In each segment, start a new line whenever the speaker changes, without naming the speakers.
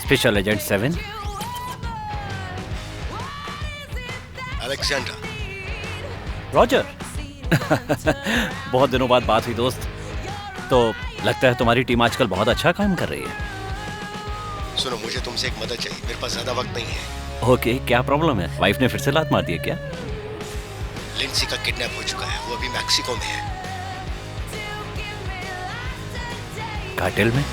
Special agent 7।
Alexander.
Roger. बहुत दिनों बाद बात हुई दोस्त। तो लगता है तुम्हारी टीम आजकल बहुत अच्छा काम कर रही है।
सुनो, मुझे तुमसे एक मदद चाहिए, मेरे पास ज्यादा वक्त नहीं है।
ओके, क्या प्रॉब्लम है? वाइफ ने फिर से लात मार दी है क्या?
लिंडसी का किडनैप हो चुका है, वो अभी मैक्सिको में है।
कार्टेल में?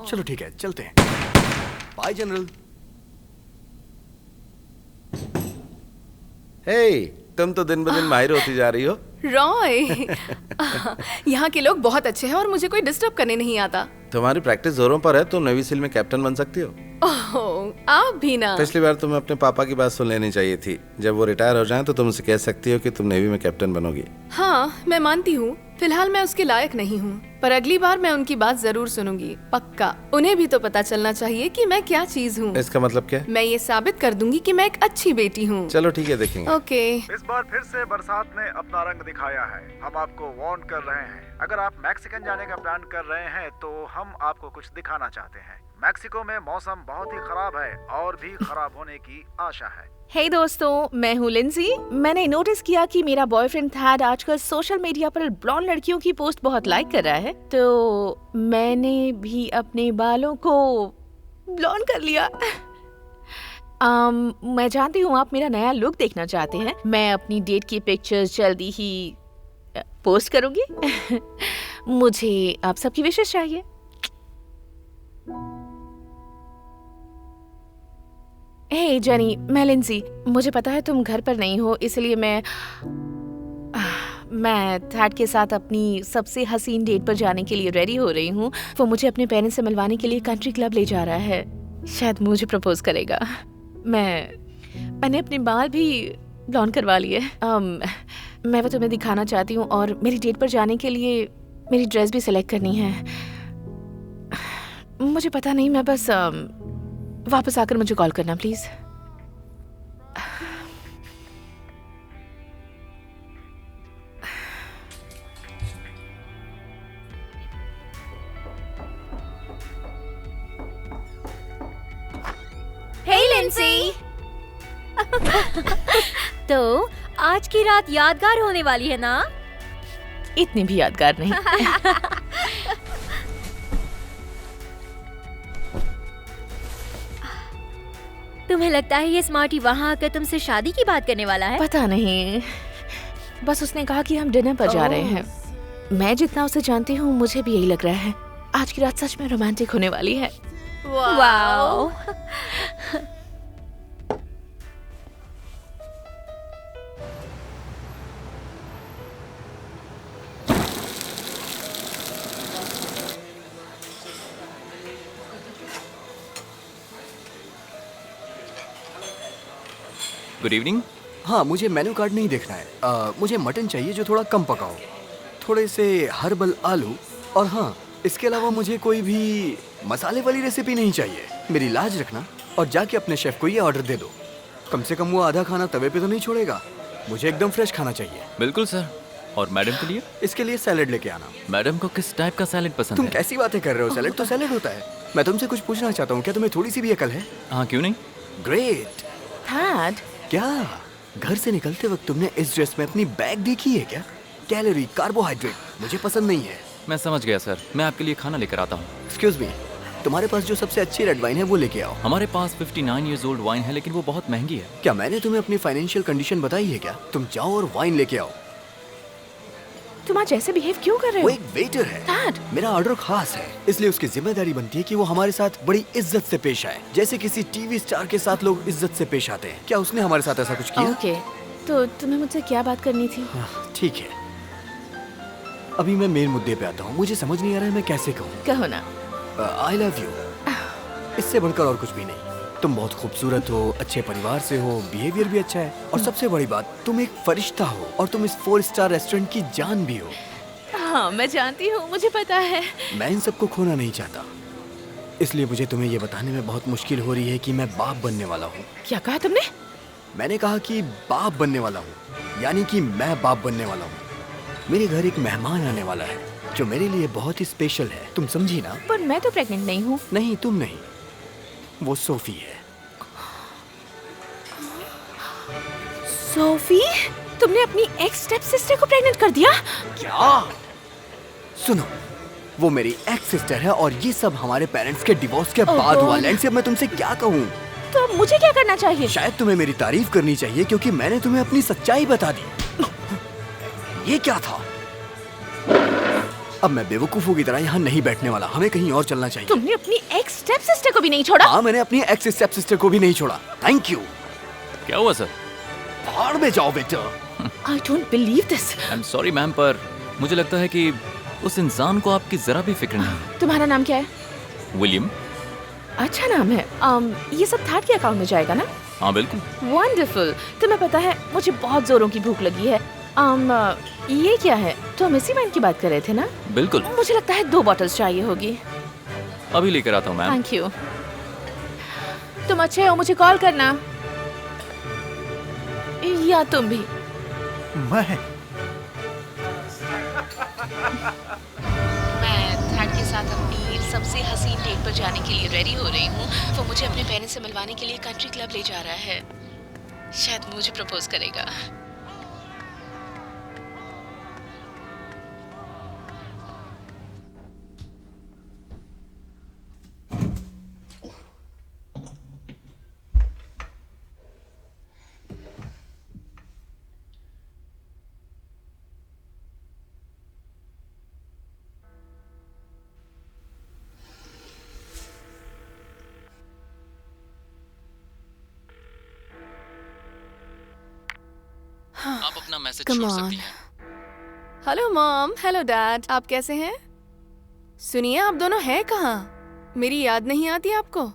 चलो ठीक है, चलते हैं। Bye general.
हे, तुम तो दिन ब दिन माहिर होती जा रही हो।
रॉय। यहाँ के लोग बहुत अच्छे हैं और मुझे कोई डिस्टर्ब करने नहीं आता।
तुम्हारी प्रैक्टिस जोरों पर है, तुम नेवी सील में कैप्टन बन सकती हो।
ओह, आप भी ना।
पिछली बार तुम्हें अपने पापा की बात सुन लेनी चाहिए थी। जब वो रिटायर हो जाएं तो तुम उनसे कह सकती हो कि तुम नेवी में कैप्टन बनोगी।
हाँ, मैं मानती हूँ फिलहाल मैं उसके लायक नहीं हूँ, पर अगली बार मैं उनकी बात जरूर सुनूंगी, पक्का। उन्हें भी तो पता चलना चाहिए कि मैं क्या चीज हूँ।
इसका मतलब क्या?
मैं ये साबित कर दूंगी कि मैं एक अच्छी बेटी हूँ।
चलो ठीक है, देखेंगे।
ओके।
इस बार फिर से बरसात ने अपना रंग दिखाया है। हम आपको वार्न कर रहे हैं, अगर आप मैक्सिकन जाने का प्लान कर रहे हैं तो हम आपको कुछ दिखाना चाहते हैं। मैक्सिको में मौसम बहुत ही खराब है और भी खराब होने की आशा है।
हे दोस्तों, मैं हूँ लिंजी। मैंने नोटिस किया कि मेरा बॉयफ्रेंड थैड आजकल सोशल मीडिया पर ब्लॉन्ड लड़कियों की पोस्ट बहुत लाइक कर रहा है, तो मैंने भी अपने बालों को ब्लॉन्ड कर लिया। मैं जानती हूँ आप मेरा नया लुक देखना चाहते हैं। मैं अपनी डेट की पिक्चर्स जल्दी ही पोस्ट करूंगी। मुझे आप सबकी विशेष चाहिए। हे जेनी, मैं लिंजी। मुझे पता है तुम घर पर नहीं हो, इसलिए मैं थैड के साथ अपनी सबसे हसीन डेट पर जाने के लिए रेडी हो रही हूँ। वो मुझे अपने पेरेंट्स से मिलवाने के लिए कंट्री क्लब ले जा रहा है। शायद मुझे प्रपोज करेगा। मैंने अपने बाल भी ब्लॉन्ड करवा लिए। मैं वो तुम्हें दिखाना चाहती हूँ और मेरी डेट पर जाने के लिए मेरी ड्रेस भी सिलेक्ट करनी है। मुझे पता नहीं, मैं बस वापस आकर मुझे कॉल करना प्लीज।
Hey Linsey. तो आज की रात यादगार होने वाली है ना?
इतनी भी यादगार नहीं।
तुम्हें लगता है ये स्मार्टी वहाँ आकर तुमसे शादी की बात करने वाला है?
पता नहीं, बस उसने कहा कि हम डिनर पर जा रहे हैं। मैं जितना उसे जानती हूँ मुझे भी यही लग रहा है। आज की रात सच में रोमांटिक होने वाली है।
वाओ।
Good evening.
हाँ, मुझे मेन्यू कार्ड नहीं देखना है। मुझे मटन चाहिए जो थोड़ा कम पका हो, थोड़े से हर्बल आलू, और हाँ, इसके अलावा मुझे कोई भी मसाले वाली रेसिपी नहीं चाहिए। मेरी लाज रखना और जाके अपने शेफ को ये ऑर्डर दे दो। कम से कम वो आधा खाना तवे पे तो नहीं छोड़ेगा। मुझे एकदम फ्रेश खाना चाहिए।
बिल्कुल सर। और मैडम के लिए?
इसके लिए सैलेड लेके आना।
मैडम को किस टाइप का सैलेड पसंद
तुम
है?
कैसी बातें कर रहे हो? सैलेड तो सैलेड होता है। मैं तुमसे कुछ पूछना चाहता हूँ, क्या तुम्हें थोड़ी सी भी अकल है?
हाँ, क्यों नहीं।
ग्रेट।
थैड,
क्या घर से निकलते वक्त तुमने इस ड्रेस में अपनी बैग देखी है क्या? कैलोरी, कार्बोहाइड्रेट मुझे पसंद नहीं है।
मैं समझ गया सर, मैं आपके लिए खाना लेकर आता हूँ।
एक्सक्यूज मी, तुम्हारे पास जो सबसे अच्छी रेड वाइन है वो लेके आओ।
हमारे पास 59 ईयर्स ओल्ड वाइन है, लेकिन वो बहुत महंगी है।
क्या मैंने तुम्हें अपनी फाइनेंशियल कंडीशन बताई है क्या? तुम जाओ और वाइन लेके आओ।
तुम आज ऐसे बिहेव क्यों कर रहे
वो
हो?
एक वेटर है।
Dad!
मेरा ऑर्डर खास है, इसलिए उसकी जिम्मेदारी बनती है कि वो हमारे साथ बड़ी इज्जत से पेश आए, जैसे किसी टीवी स्टार के साथ लोग इज्जत से पेश आते हैं। क्या उसने हमारे साथ ऐसा कुछ किया?
ओके, तो तुम्हें मुझसे क्या बात करनी थी?
ठीक है, अभी मैं मेन मुद्दे पे आता हूँ। मुझे समझ नहीं आ रहा है मैं कैसे कहूँ।
कहो ना।
आई लव यू, इससे बढ़कर और कुछ भी नहीं। तुम बहुत खूबसूरत हो, अच्छे परिवार से हो, बिहेवियर भी अच्छा है, और सबसे बड़ी बात तुम एक फरिश्ता हो, और तुम इस 4 स्टार रेस्टोरेंट की जान भी हो।
हाँ, मैं जानती हूँ, मुझे पता है।
मैं इन सबको खोना नहीं चाहता, इसलिए मुझे तुम्हें ये बताने में बहुत मुश्किल हो रही है कि मैं बाप बनने वाला हूँ।
क्या कहा तुमने?
मैंने कहा कि बाप बनने वाला हूँ, यानी कि मैं बाप बनने वाला हूँ। मेरे घर एक मेहमान आने वाला है जो मेरे लिए बहुत ही स्पेशल है, तुम समझी ना?
पर मैं तो प्रेग्नेंट नहीं हूँ।
नहीं, तुम नहीं, वो सोफी है।
सोफी? तुमने अपनी एक्स स्टेप सिस्टर को प्रेग्नेंट कर दिया?
क्या? सुनो, वो मेरी एक्स सिस्टर है, और ये सब हमारे पेरेंट्स के डिवोर्स के बाद हुआ। लैंसी, अब मैं तुमसे क्या कहूँ?
तो मुझे क्या करना चाहिए?
शायद तुम्हें मेरी तारीफ करनी चाहिए, क्योंकि मैंने तुम्हें अपनी सच्चाई बता दी। ये क्या था? अब मैं बेवकूफों की तरह यहाँ नहीं बैठने वाला, हमें कहीं और चलना चाहिए।
तुमने अपनी एक्स स्टेप सिस्टर को भी नहीं छोड़ा?
हाँ, मैंने अपनी एक्स स्टेप सिस्टर को भी नहीं छोड़ा। Thank you.
क्या हुआ सर?
भाड़ में जाओ बेटा।
I don't believe this.
I am sorry ma'am, पर मुझे लगता है कि उस इंसान को आपकी जरा भी फिक्र नहीं।
तुम्हारा नाम क्या है?
विलियम।
अच्छा नाम है। ये सब थाट के अकाउंट में जाएगा ना?
हाँ बिल्कुल।
वंडरफुल। तुम्हें पता है मुझे बहुत जोरों की भूख लगी है। ये क्या है? तो हम इसी वाइन की बात कर रहे थे ना?
बिल्कुल।
मुझे लगता है 2 बॉटल्स चाहिए होगी।
अभी लेकर आता हूँ मैम।
Thank you. तुम अच्छे हो, मुझे कॉल करना। या तुम भी।
मैं
थाट के साथ अपनी सबसे हसीन डेट पर जाने के लिए रेडी हो रही हूँ। वो मुझे अपने पेरेंट्स से मिलवाने के लिए कंट्री क्लब ले जा रहा है। शायद मुझे प्रपोज करेगा।
आप अपना मैसेज
Come
छोड़
on.
सकती हैं।
हेलो मॉम, हेलो डैड, आप कैसे हैं? सुनिए, आप दोनों हैं कहाँ? मेरी याद नहीं आती आपको?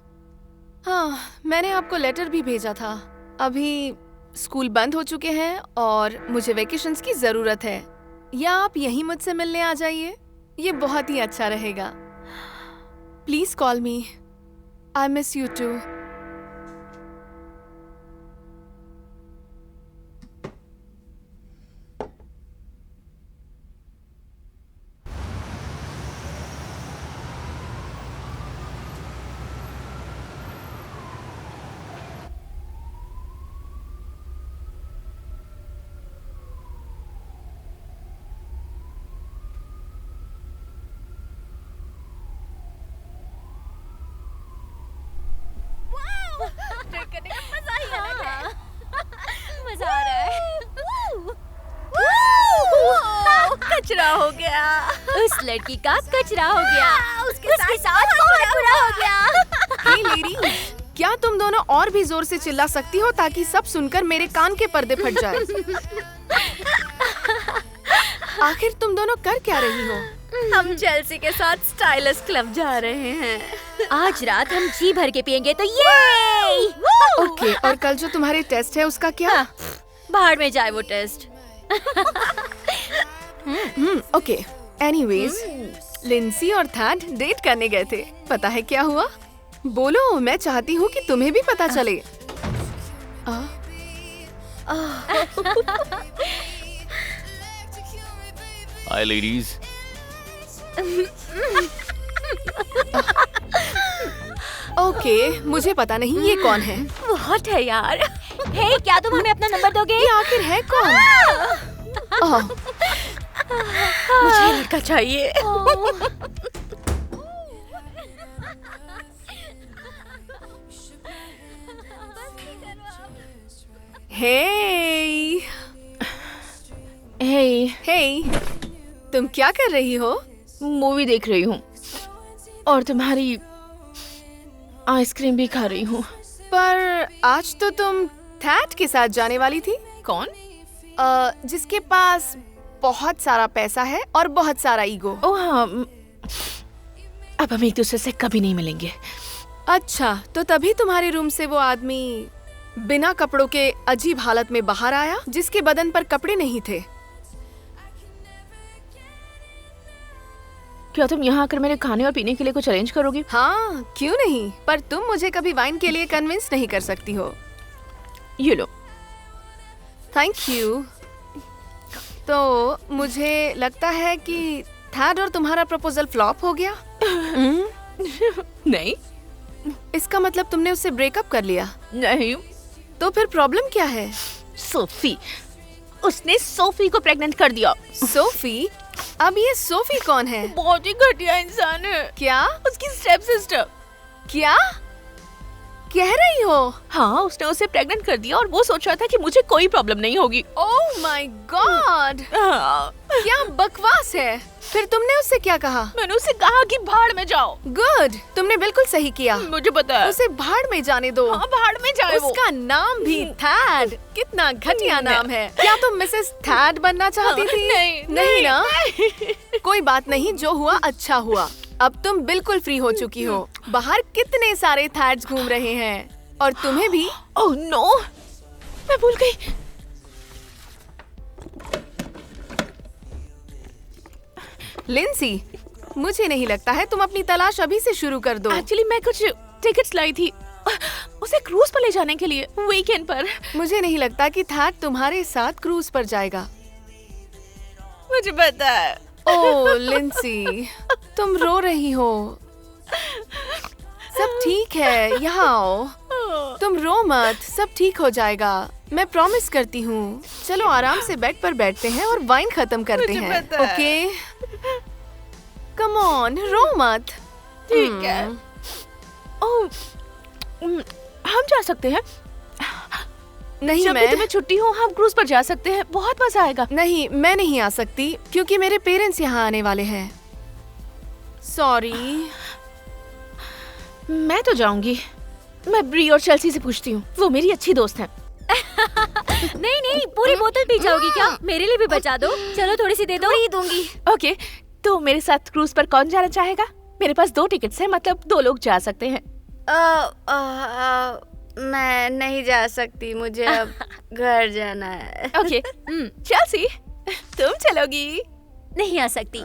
हाँ, मैंने आपको लेटर भी भेजा था। अभी स्कूल बंद हो चुके हैं और मुझे वेकेशंस की जरूरत है। या आप यहीं मुझसे मिलने आ जाइए, ये बहुत ही अच्छा रहेगा। Please call me, I miss you too.
मजा आ रहा है। कचरा हो गया। उस लड़की का कचरा हो गया। उसके साथ बहुत बुरा हो गया।
हे लेडी, क्या तुम दोनों और भी जोर से चिल्ला सकती हो ताकि सब सुनकर मेरे कान के पर्दे फट जाए? आखिर तुम दोनों कर क्या रही हो?
हम चेल्सी के साथ स्टाइलिश क्लब जा रहे हैं। आज रात हम जी भर के पियेंगे तो ये।
ओके, और कल जो तुम्हारे टेस्ट है उसका क्या?
बाहर में जाए वो टेस्ट।
ओके, एनीवेज, लिंसी और थैड डेट करने गए थे। पता है क्या हुआ? बोलो, मैं चाहती हूँ कि तुम्हें भी पता चले।
हाय लेडीज।
ओके, मुझे पता नहीं ये कौन है।
वो हॉट है यार। हे, क्या तुम हमें अपना नंबर दोगे?
ये आखिर है कौन?
मुझे ये लड़का चाहिए।
हे
हे,
हे, तुम क्या कर रही हो?
मूवी देख रही हूँ और तुम्हारी आइसक्रीम भी खा रही हूँ।
पर आज तो तुम थैट के साथ जाने वाली थी।
कौन?
जिसके पास बहुत सारा पैसा है और बहुत सारा ईगो।
ओह हाँ, अब हम एक दूसरे से कभी नहीं मिलेंगे।
अच्छा, तो तभी तुम्हारे रूम से वो आदमी बिना कपड़ों के अजीब हालत में बाहर आया, जिसके बदन पर कपड़े नहीं थे।
क्या तुम यहाँ आकर मेरे खाने और पीने के लिए कुछ अरेंज करोगी?
हाँ, क्यों नहीं, पर तुम मुझे कभी वाइन के लिए कन्विंस नहीं कर सकती हो।
ये लो।
Thank you. तो मुझे लगता है कि थैड और तुम्हारा प्रपोजल फ्लॉप हो गया।
नहीं।
इसका मतलब तुमने उससे ब्रेकअप कर लिया?
नहीं।
तो फिर प्रॉब्लम क्या है?
सोफी, उसने सोफी को प्रेग्नेंट कर दिया।
सोफी? अब ये सोफी कौन है?
बहुत ही घटिया इंसान है।
क्या?
उसकी स्टेप सिस्टर।
क्या कह रही हो?
हाँ, उसने उसे प्रेग्नेंट कर दिया और वो सोच रहा था कि मुझे कोई प्रॉब्लम नहीं होगी।
ओह माय गॉड, क्या बकवास है। फिर तुमने उससे क्या कहा?
मैंने उसे कहा कि भाड़ में जाओ।
गुड, तुमने बिल्कुल सही किया।
मुझे पता है।
उसे भाड़ में जाने दो।
हाँ, भाड़ में जाए वो।
उसका नाम भी थैड। कितना घटिया नाम है। क्या तुम मिसेस थैड बनना चाहती थी? नहीं ना? कोई बात नहीं, जो हुआ अच्छा हुआ। अब तुम बिल्कुल फ्री हो चुकी हो। बाहर कितने सारे थैड्स घूम रहे हैं और तुम्हें भी।
ओह नो, मैं भूल गई।
लिंसी, मुझे नहीं लगता है, तुम अपनी तलाश अभी से शुरू कर दो।
एक्चुअली मैं कुछ टिकट्स लाई थी उसे क्रूज पर ले जाने के लिए, वीकेंड पर।
मुझे नहीं लगता कि थैड तुम्हारे साथ क्रूज पर जाएगा।
मुझे पता है।
ओह लिंसी, तुम रो रही हो। सब ठीक है, यहाँ आओ। तुम रो मत, सब ठीक हो जाएगा, मैं प्रॉमिस करती हूँ। चलो आराम से बेड पर बैठते हैं और वाइन खत्म करते हैं। ओके, कम ऑन, रो मत।
ठीक है। ओह, हम जा सकते हैं?
नहीं,
जब भी तुम्हें छुट्टी हो हम क्रूज पर जा सकते हैं, बहुत मजा आएगा।
नहीं, मैं नहीं आ सकती क्योंकि मेरे पेरेंट्स यहाँ आने वाले हैं। सॉरी।
मैं तो जाऊंगी। मैं ब्री और चेल्सी से पूछती हूँ, वो मेरी अच्छी दोस्त हैं।
नहीं नहीं, पूरी बोतल पी जाओगी क्या? मेरे लिए भी बचा दो। चलो थोड़ी सी दे दो।
थोड़ी दूंगी।
ओके, तो मेरे साथ क्रूज पर कौन जाना चाहेगा? मेरे पास 2 टिकट्स हैं, मतलब 2 लोग जा सकते हैं।
मैं नहीं जा सकती, मुझे अब घर जाना है।
ओके, चेल्सी, तुम चलोगी?
नहीं आ सकती।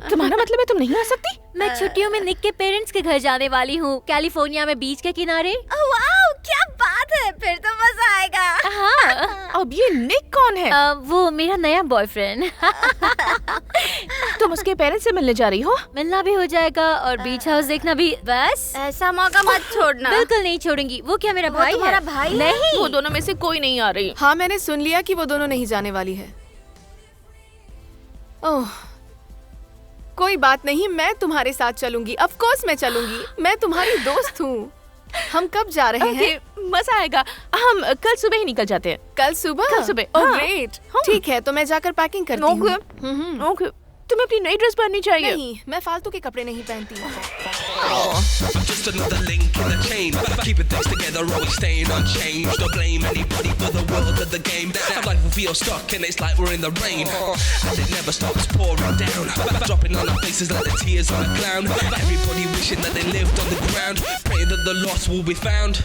तुम्हारा मतलब है तुम नहीं आ सकती?
मैं छुट्टियों में निक के पेरेंट्स के घर जाने वाली हूँ, कैलिफोर्निया में बीच के किनारे।
वाओ, क्या बात है, फिर तो मजा आएगा।
हाँ।
अब ये निक कौन है?
वो मेरा नया बॉयफ्रेंड।
तुम उसके पेरेंट्स से मिलने जा रही हो?
मिलना भी हो जाएगा और बीच हाउस देखना भी। बस
ऐसा मौका मत छोड़ना।
बिल्कुल नहीं छोड़ूंगी। वो क्या मेरा भाई है?
तुम्हारा भाई है?
नहीं,
वो दोनों में से कोई नहीं आ रही।
हाँ, मैंने सुन लिया कि वो दोनों नहीं जाने वाली है। ओह, कोई बात नहीं, मैं तुम्हारे साथ चलूंगी। ऑफ कोर्स मैं चलूंगी, मैं तुम्हारी दोस्त हूँ। हम कब जा रहे हैं?
मजा आएगा। हम कल सुबह ही निकल जाते हैं।
कल सुबह?
कल सुबह।
ओह
हाँ।
ग्रेट। ठीक है, तो मैं जाकर पैकिंग करती हूँ।
ओके, तुम्हें अपनी नई ड्रेस पहननी चाहिए।
नहीं, मैं फालतू के कपड़े नहीं पहनती।
Just another link in the chain. Keeping things together, always staying unchanged. Don't blame anybody for the world of the game. Some life will feel stuck and it's like we're in the rain. And it never stops pouring down. Dropping on our faces like the tears on a clown. Everybody wishing that they lived on the ground. Praying that the lost will be found.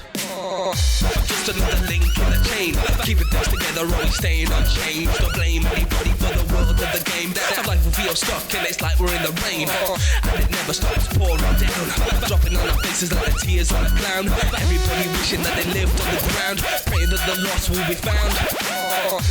Just another link in the chain. Keeping things together, always staying unchanged. Don't blame anybody for the world of the game. Some life will feel stuck and it's like we're in the rain. And it never stops pouring down. Dropping on our faces like the tears on a clown. Everybody wishing that they lived on the ground. Praying that the lost will be found.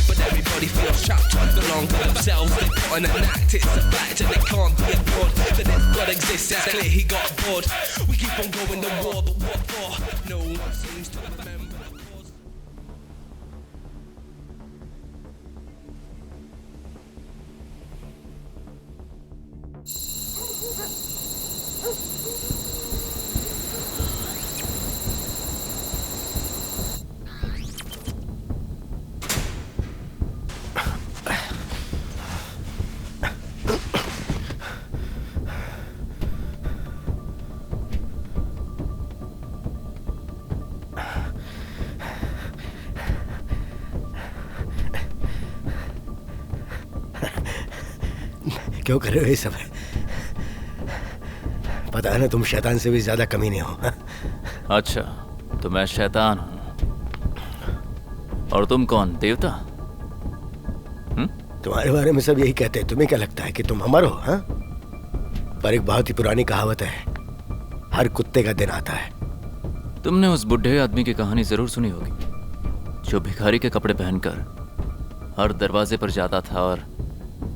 But everybody feels trapped along with themselves. They put on an act, it's a fact and it can't be ignored. That if God exists, it's clear he got bored. We keep on going to war, but what for? No one seems to remember the cause.
क्यों कर रहे हो ये सब? पता है ना तुम शैतान से भी ज्यादा कमीने हो।
अच्छा, तो मैं शैतान हूँ और तुम कौन, देवता?
तुम्हारे बारे में सब यही कहते हैं। तुम्हें क्या लगता है कि तुम अमर हो? हाँ? पर एक बहुत ही पुरानी कहावत है, हर कुत्ते का दिन आता है।
तुमने उस बुढ़े आदमी की कहानी जरूर सुनी होगी, जो भिखारी के कपड़े पहनकर हर दरवाजे पर जाता था और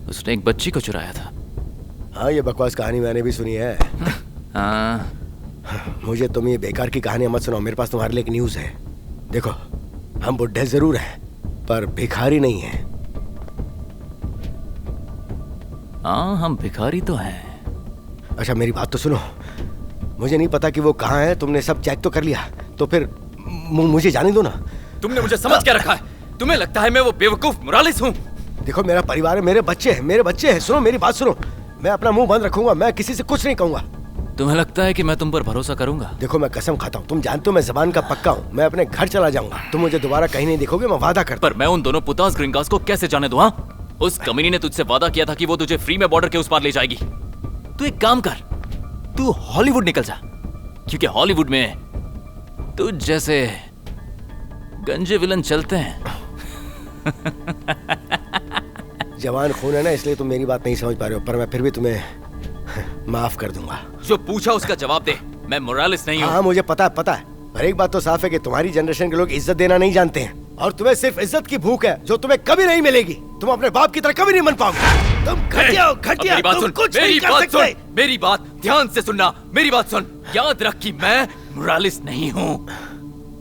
उसने एक बच्ची को चुराया था।
हाँ, ये बकवास कहानी मैंने भी सुनी है।
हाँ।
मुझे तुम ये बेकार की कहानी मत सुनाओ। मेरे पास तुम्हारे लिए एक न्यूज़ है। देखो, हम बुढ़े जरूर हैं पर भिखारी नहीं हैं।
हाँ, हम भिखारी तो हैं।
अच्छा, मेरी बात तो सुनो। मुझे नहीं पता कि वो कहाँ है। तुमने सब चेक तो कर लिया, तो फिर मुझे जाने दो ना।
तुमने मुझे समझ क्या रखा है? तुम्हें लगता है मैं वो बेवकूफ मोरालिस हूँ?
देखो, मेरा परिवार है, मेरे बच्चे हैं। सुनो मेरी बात सुनो। मैं अपना मुंह बंद रखूंगा, मैं किसी से कुछ नहीं कहूंगा।
तुम्हें लगता है कि मैं तुम पर भरोसा करूंगा?
देखो, मैं कसम खाता हूँ, तुम जानते हो मैं जबान का पक्का हूँ। मैं अपने घर चला जाऊंगा, तुम मुझे दोबारा कहीं नहीं देखोगे, मैं वादा करता हूं।
पर मैं उन दोनों पुतास ग्रिंगास को कैसे जाने दूं? उस कमीनी ने तुझसे वादा किया था कि वो तुझे फ्री में बॉर्डर के उस पार ले जाएगी। तू एक काम कर, तू हॉलीवुड निकल जा, क्योंकि हॉलीवुड में तुझ जैसे गंजे विलन चलते हैं।
जवान खून है ना, इसलिए तुम मेरी बात नहीं समझ पा रहे हो, पर मैं फिर भी तुम्हें माफ कर दूंगा।
जो पूछा उसका जवाब दे। मैं मोरालिस नहीं हूँ।
हाँ, मुझे पता है। पर एक बात तो साफ है कि तुम्हारी जनरेशन के लोग इज्जत देना नहीं जानते हैं, और तुम्हें सिर्फ इज्जत की भूख है, जो तुम्हें कभी नहीं मिलेगी। तुम अपने बाप की तरह कभी नहीं बन पाओगे। तुम घटिया हो, घटिया।
मेरी बात
तुम
सुन,
कुछ
मेरी
नहीं कर
बात
सकते।
सुन, मेरी बात ध्यान से सुनना। मेरी बात सुन, याद रख कि मैं मोरालिस नहीं हूँ।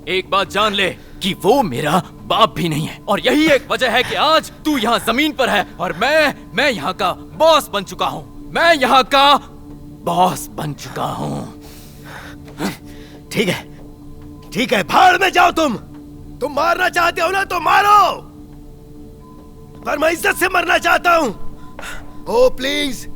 एक बात जान ले कि वो मेरा बाप भी नहीं है, और यही एक वजह है कि आज तू यहाँ जमीन पर है और मैं यहाँ का बॉस बन चुका हूँ। मैं यहाँ का बॉस बन चुका हूँ।
ठीक है, भाड़ में जाओ। तुम मारना चाहते हो ना, तो मारो, पर मैं इज्जत से मरना चाहता हूँ। ओ प्लीज।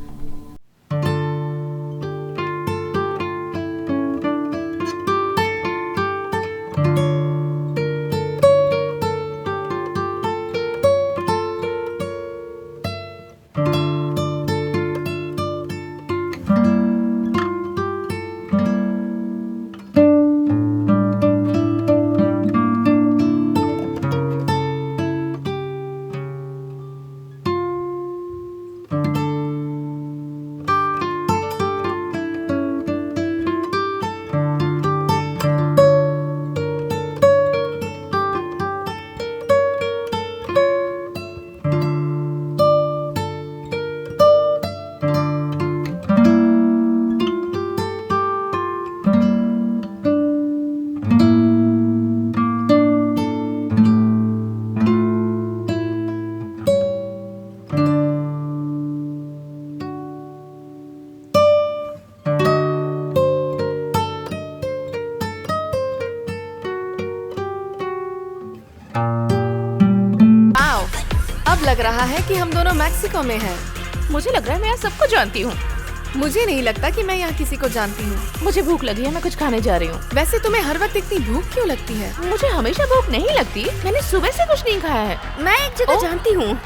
लग रहा है कि हम दोनों मैक्सिको में हैं।
मुझे लग रहा है मैं यहाँ सबको जानती हूँ।
मुझे नहीं लगता कि मैं यहाँ किसी को जानती हूँ।
मुझे भूख लगी है, मैं कुछ खाने जा रही हूँ।
वैसे तुम्हें हर वक्त इतनी भूख क्यों लगती है?
मुझे हमेशा भूख नहीं लगती, मैंने सुबह से कुछ नहीं खाया है।
मैं एक जगह जानती हूँ,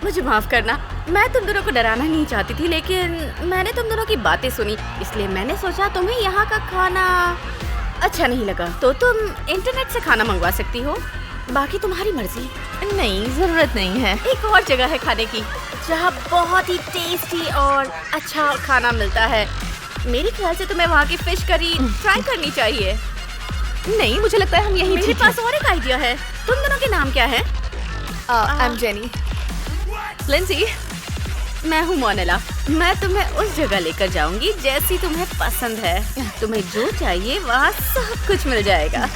मुझे माफ करना। मैं तुम दोनों को डराना नहीं चाहती थी, लेकिन मैंने तुम दोनों की बातें सुनी, इसलिए मैंने सोचा तुम्हें यहाँ का खाना अच्छा नहीं लगा तो तुम इंटरनेट से खाना मंगवा सकती हो। बाकी तुम्हारी मर्जी।
नहीं, जरूरत नहीं है।
एक और जगह है खाने की जहाँ बहुत ही टेस्टी और अच्छा खाना मिलता है। मेरे ख्याल से तुम्हें वहाँ की फिश करी ट्राई करनी चाहिए।
नहीं, मुझे लगता है हम यहीं
मेरे पास और एक आइडिया है। तुम दोनों के नाम क्या है?
I am jenny.
लिंसी। मैं हूँ मोनेला। मैं तुम्हें उस जगह लेकर जाऊंगी जैसी तुम्हें पसंद है। तुम्हें जो चाहिए वहाँ सब कुछ मिल जाएगा।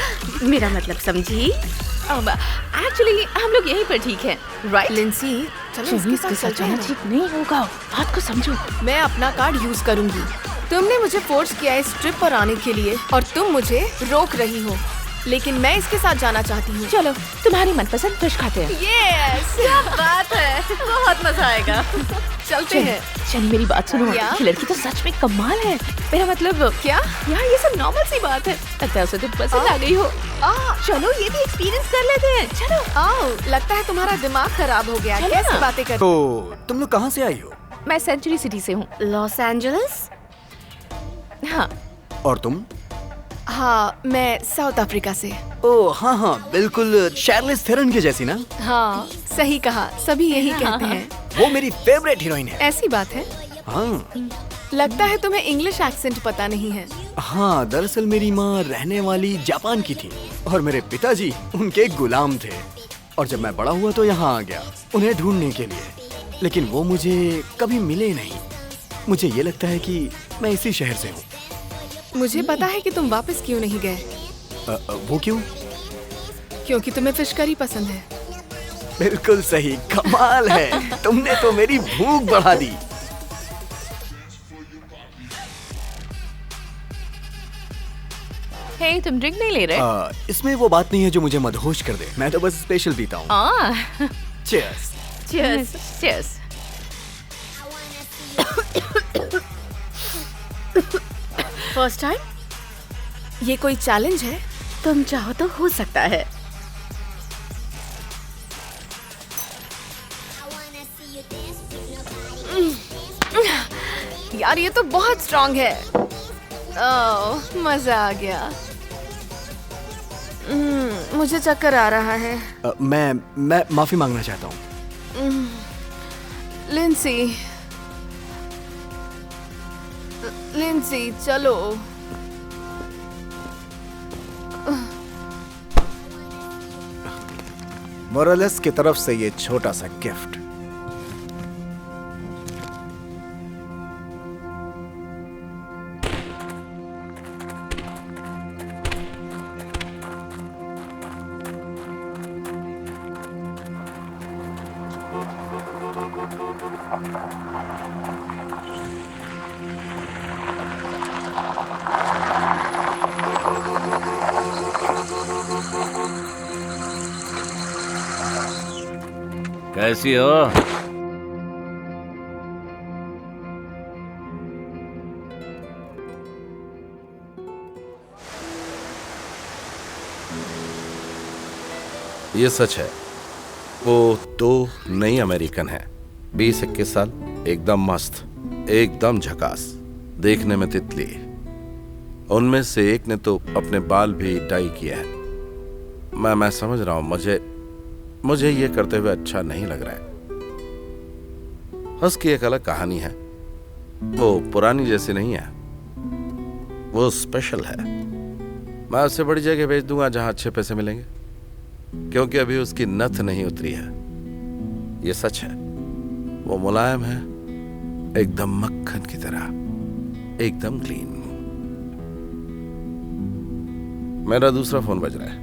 मेरा मतलब समझी?
एक्चुअली हम लोग यहीं पर ठीक हैं, राइट?
लिंसी, चलो इसके साथ
जाना ठीक नहीं होगा, बात को समझो।
मैं अपना कार्ड यूज करूंगी। तुमने मुझे फोर्स किया इस ट्रिप पर आने के लिए और तुम मुझे रोक रही हो, लेकिन मैं इसके साथ जाना चाहती हूँ।
चलो, तुम्हारी मनपसंद फिश खाते हैं।
यस, क्या बात है, बहुत मजा आएगा।
चलते हैं।
चलिए मेरी बात सुनो, ये लड़की तो सच में कमाल है। मेरा मतलब क्या यार, ये सब नॉर्मल सी बात है। लगता है उसे तुम पसंद आ गई हो। चलो ये भी एक्सपीरियंस कर लेते हैं। चलो।
लगता है तुम्हारा दिमाग खराब हो गया। कैसी बातें कर?
तो तुम लोग कहाँ से आई हो?
मैं सेंचुरी सिटी से हूँ।
Los Angeles?
हाँ।
और तुम?
हाँ, मैं साउथ अफ्रीका से।
ओह हाँ हाँ, बिल्कुल शार्लिस थेरन के जैसी ना?
हाँ, सही कहा, सभी यही कहते हैं।
वो मेरी फेवरेट हीरोइन है।
ऐसी बात है?
हाँ।
लगता है तुम्हें इंग्लिश एक्सेंट पता नहीं है।
हाँ, दरअसल मेरी माँ रहने वाली जापान की थी और मेरे पिताजी उनके गुलाम थे। और जब मैं बड़ा हुआ तो यहाँ आ गया उन्हें ढूंढने के लिए, लेकिन वो मुझे कभी मिले नहीं। मुझे ये लगता है कि मैं इसी शहर से हूँ।
मुझे पता है कि तुम वापस क्यों नहीं गए।
वो क्यों?
क्योंकि तुम्हें फिश करी पसंद है।
बिल्कुल सही, कमाल है, तुमने तो मेरी भूख बढ़ा दी।
हे, तुम ड्रिंक नहीं ले रहे?
इसमें वो बात नहीं है जो मुझे मदहोश कर दे। मैं तो बस स्पेशल पीता हूँ। Cheers.
Cheers. Cheers.
First time?
ये कोई चैलेंज है?
तुम चाहो तो हो सकता है।
यार ये तो बहुत स्ट्रॉन्ग है। ओह, मजा आ गया। मुझे चक्कर आ रहा है।
मैं माफी मांगना चाहता हूँ।
लिंसी, चलो।
मोरेलेस की तरफ से ये छोटा सा गिफ्ट।
कैसी हो?
ये सच है, वो दो नई अमेरिकन है, 20-21 साल, एकदम मस्त, एकदम झकास, देखने में तितली। उनमें से एक ने तो अपने बाल भी डाई किया है। मैं समझ रहा हूं, मुझे ये करते हुए अच्छा नहीं लग रहा है। उसकी एक अलग कहानी है, वो पुरानी जैसी नहीं है, वो स्पेशल है। मैं उसे बड़ी जगह भेज दूंगा जहां अच्छे पैसे मिलेंगे, क्योंकि अभी उसकी नथ नहीं उतरी है। ये सच है, वो मुलायम है, एकदम मक्खन की तरह, एकदम क्लीन। मेरा दूसरा फोन बज रहा है,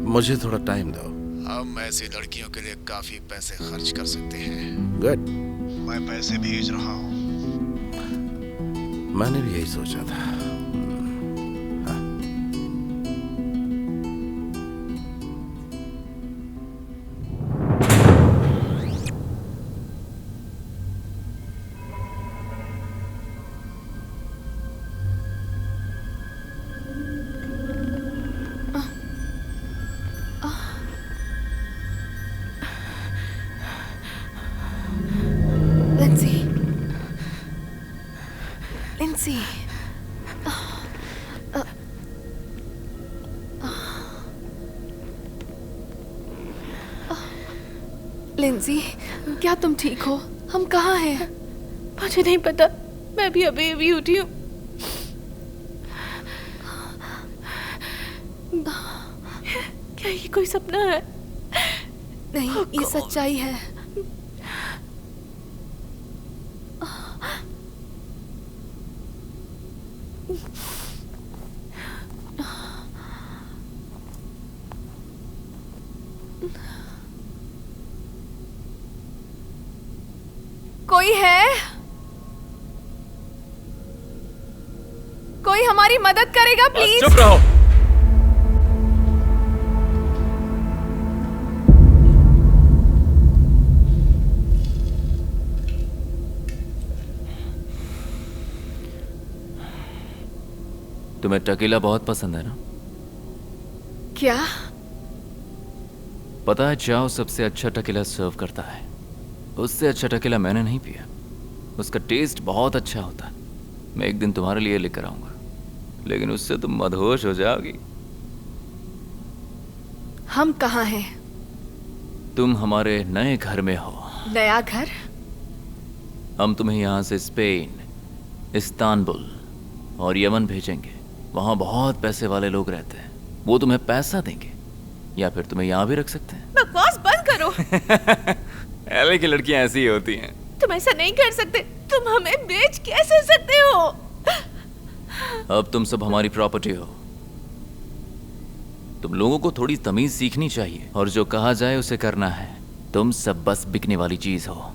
मुझे थोड़ा टाइम दो।
हम ऐसी लड़कियों के लिए काफी पैसे खर्च कर सकते हैं।
गुड।
मैं पैसे भेज रहा हूँ।
मैंने भी यही सोचा था।
लिंसी, क्या तुम ठीक हो? हम कहाँ हैं?
मुझे नहीं पता, मैं भी अभी उठी हूँ। क्या ये कोई सपना है?
नहीं, ये सच्चाई है। कोई है? कोई हमारी मदद करेगा प्लीज?
चुप रहो। तुम्हें टकीला बहुत पसंद है ना?
क्या?
पता है, चाओ सबसे अच्छा टकीला सर्व करता है। उससे अच्छा टकीला मैंने नहीं पिया। उसका टेस्ट बहुत अच्छा होता है। मैं एक दिन तुम्हारे लिए लेकर आऊंगा, लेकिन उससे तुम मदहोश हो जाओगी।
हम कहाँ हैं?
तुम हमारे नए घर में हो।
नया घर?
हम तुम्हें यहाँ से स्पेन, इस्तांबुल और यमन भेजेंगे। वहाँ बहुत पैसे वाले लोग रहते हैं, वो तुम्हें पैसा देंगे या फिर तुम्हें यहाँ भी रख सकते हैं।
बकवास बंद करो।
एलए की लड़कियाँ ऐसी ही होती हैं।
तुम ऐसा नहीं कर सकते। तुम हमें बेच कैसे सकते हो?
अब तुम सब हमारी प्रॉपर्टी हो। तुम लोगों को थोड़ी तमीज सीखनी चाहिए और जो कहा जाए उसे करना है। तुम सब बस बिकने वाली चीज हो।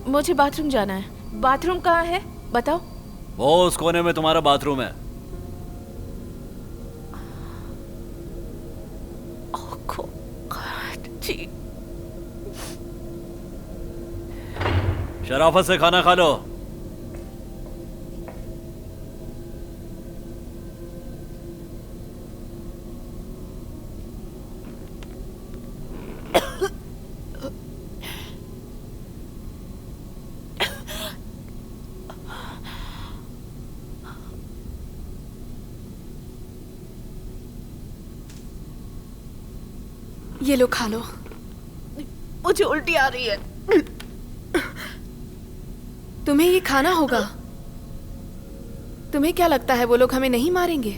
मुझे बाथरूम जाना है। बाथरूम कहाँ है बताओ?
वो उस कोने में तुम्हारा बाथरूम है।
जी।
शराफत से खाना खा लो।
ये लो, खा लो।
मुझे उल्टी आ रही है।
तुम्हें ये खाना होगा। तुम्हें क्या लगता है वो लोग हमें नहीं मारेंगे?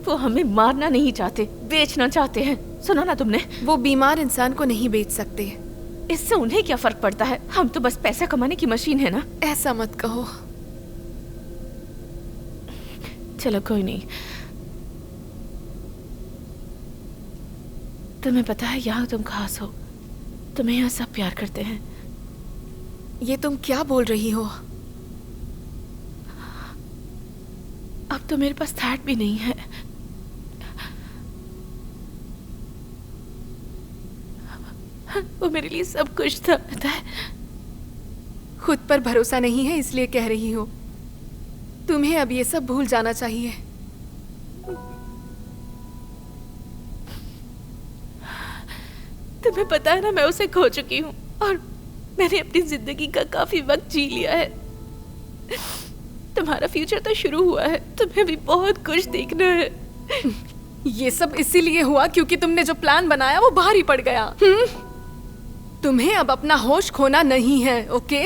वो हमें मारना नहीं चाहते, बेचना चाहते हैं। सुना ना तुमने?
वो बीमार इंसान को नहीं बेच सकते।
इससे उन्हें क्या फर्क पड़ता है? हम तो बस पैसा कमाने की मशीन है ना।
ऐसा मत कहो।
चलो कोई नहीं। तुम्हें पता है यहाँ तुम खास हो। तुम्हें यहाँ सब प्यार करते हैं।
ये तुम क्या बोल रही हो?
अब तो मेरे पास थैट भी नहीं है। वो मेरे लिए सब कुछ था, पता है?
खुद पर भरोसा नहीं है इसलिए कह रही हो। तुम्हें अब ये सब भूल जाना चाहिए।
तुम्हें पता है ना, मैं उसे खो चुकी हूँ और मैंने अपनी जिंदगी का काफी वक्त जी लिया है। तुम्हारा फ्यूचर तो शुरू हुआ है, तुम्हें भी बहुत कुछ देखना है।
ये सब इसीलिए हुआ क्योंकि तुमने जो प्लान बनाया वो भारी पड़ गया। तुम्हें अब अपना होश खोना नहीं है, ओके?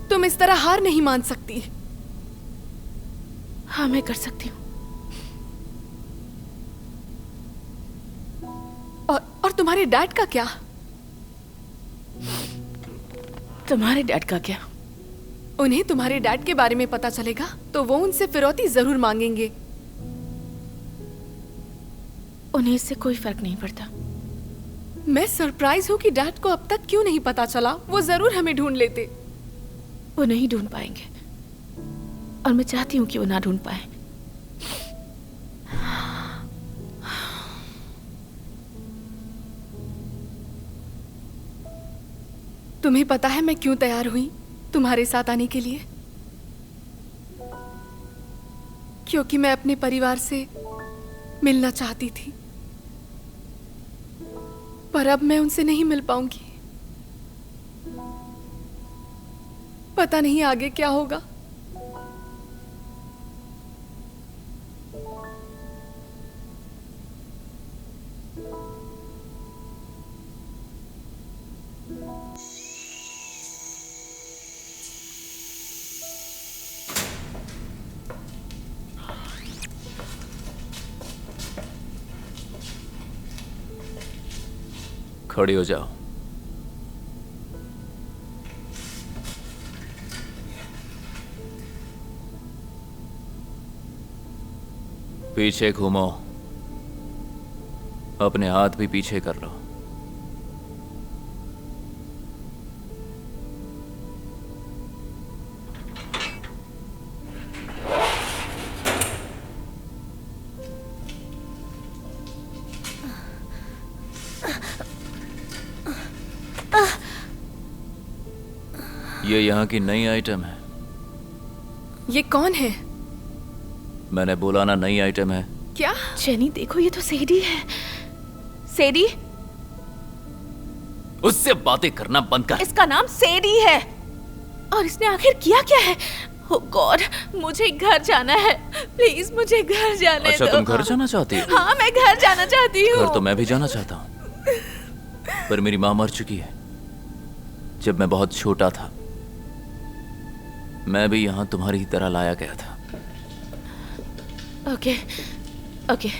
तुम इस तरह हार नहीं मान सकती।
हाँ, मैं कर सकती हूँ।
और तुम्हारे डैड का क्या?
तुम्हारे डैड का क्या?
उन्हें तुम्हारे डैड के बारे में पता चलेगा तो वो उनसे फिरौती जरूर मांगेंगे।
उन्हें इससे कोई फर्क नहीं पड़ता।
मैं सरप्राइज हूँ कि डैड को अब तक क्यों नहीं पता चला। वो जरूर हमें ढूंढ लेते।
वो नहीं ढूंढ पाएंगे और मैं चाहती हूँ कि वो ना ढूंढ पाए।
तुम्हें पता है मैं क्यों तैयार हुई तुम्हारे साथ आने के लिए? क्योंकि मैं अपने परिवार से मिलना चाहती थी, पर अब मैं उनसे नहीं मिल पाऊंगी। पता नहीं आगे क्या होगा।
खड़ी हो जाओ। पीछे घूमो। अपने हाथ भी पीछे कर लो। ये यहाँ की नई आइटम है।
ये कौन है?
मैंने बोला ना, नई आइटम है।
क्या?
जेनी देखो, ये तो सेडी है। सेडी?
उससे बातें करना बंद कर।
इसका नाम सेडी है और इसने आखिर किया क्या है? ओह गॉड, मुझे घर जाना है। प्लीज मुझे घर जाने
अच्छा,
दो।
तुम घर जाना चाहती हो?
हाँ, मैं घर जाना चाहती हूँ।
घर तो मैं भी जाना चाहता हूँ, पर मेरी माँ मर चुकी है जब मैं बहुत छोटा था। मैं भी यहाँ तुम्हारी ही तरह लाया गया था।
ओके, ओके,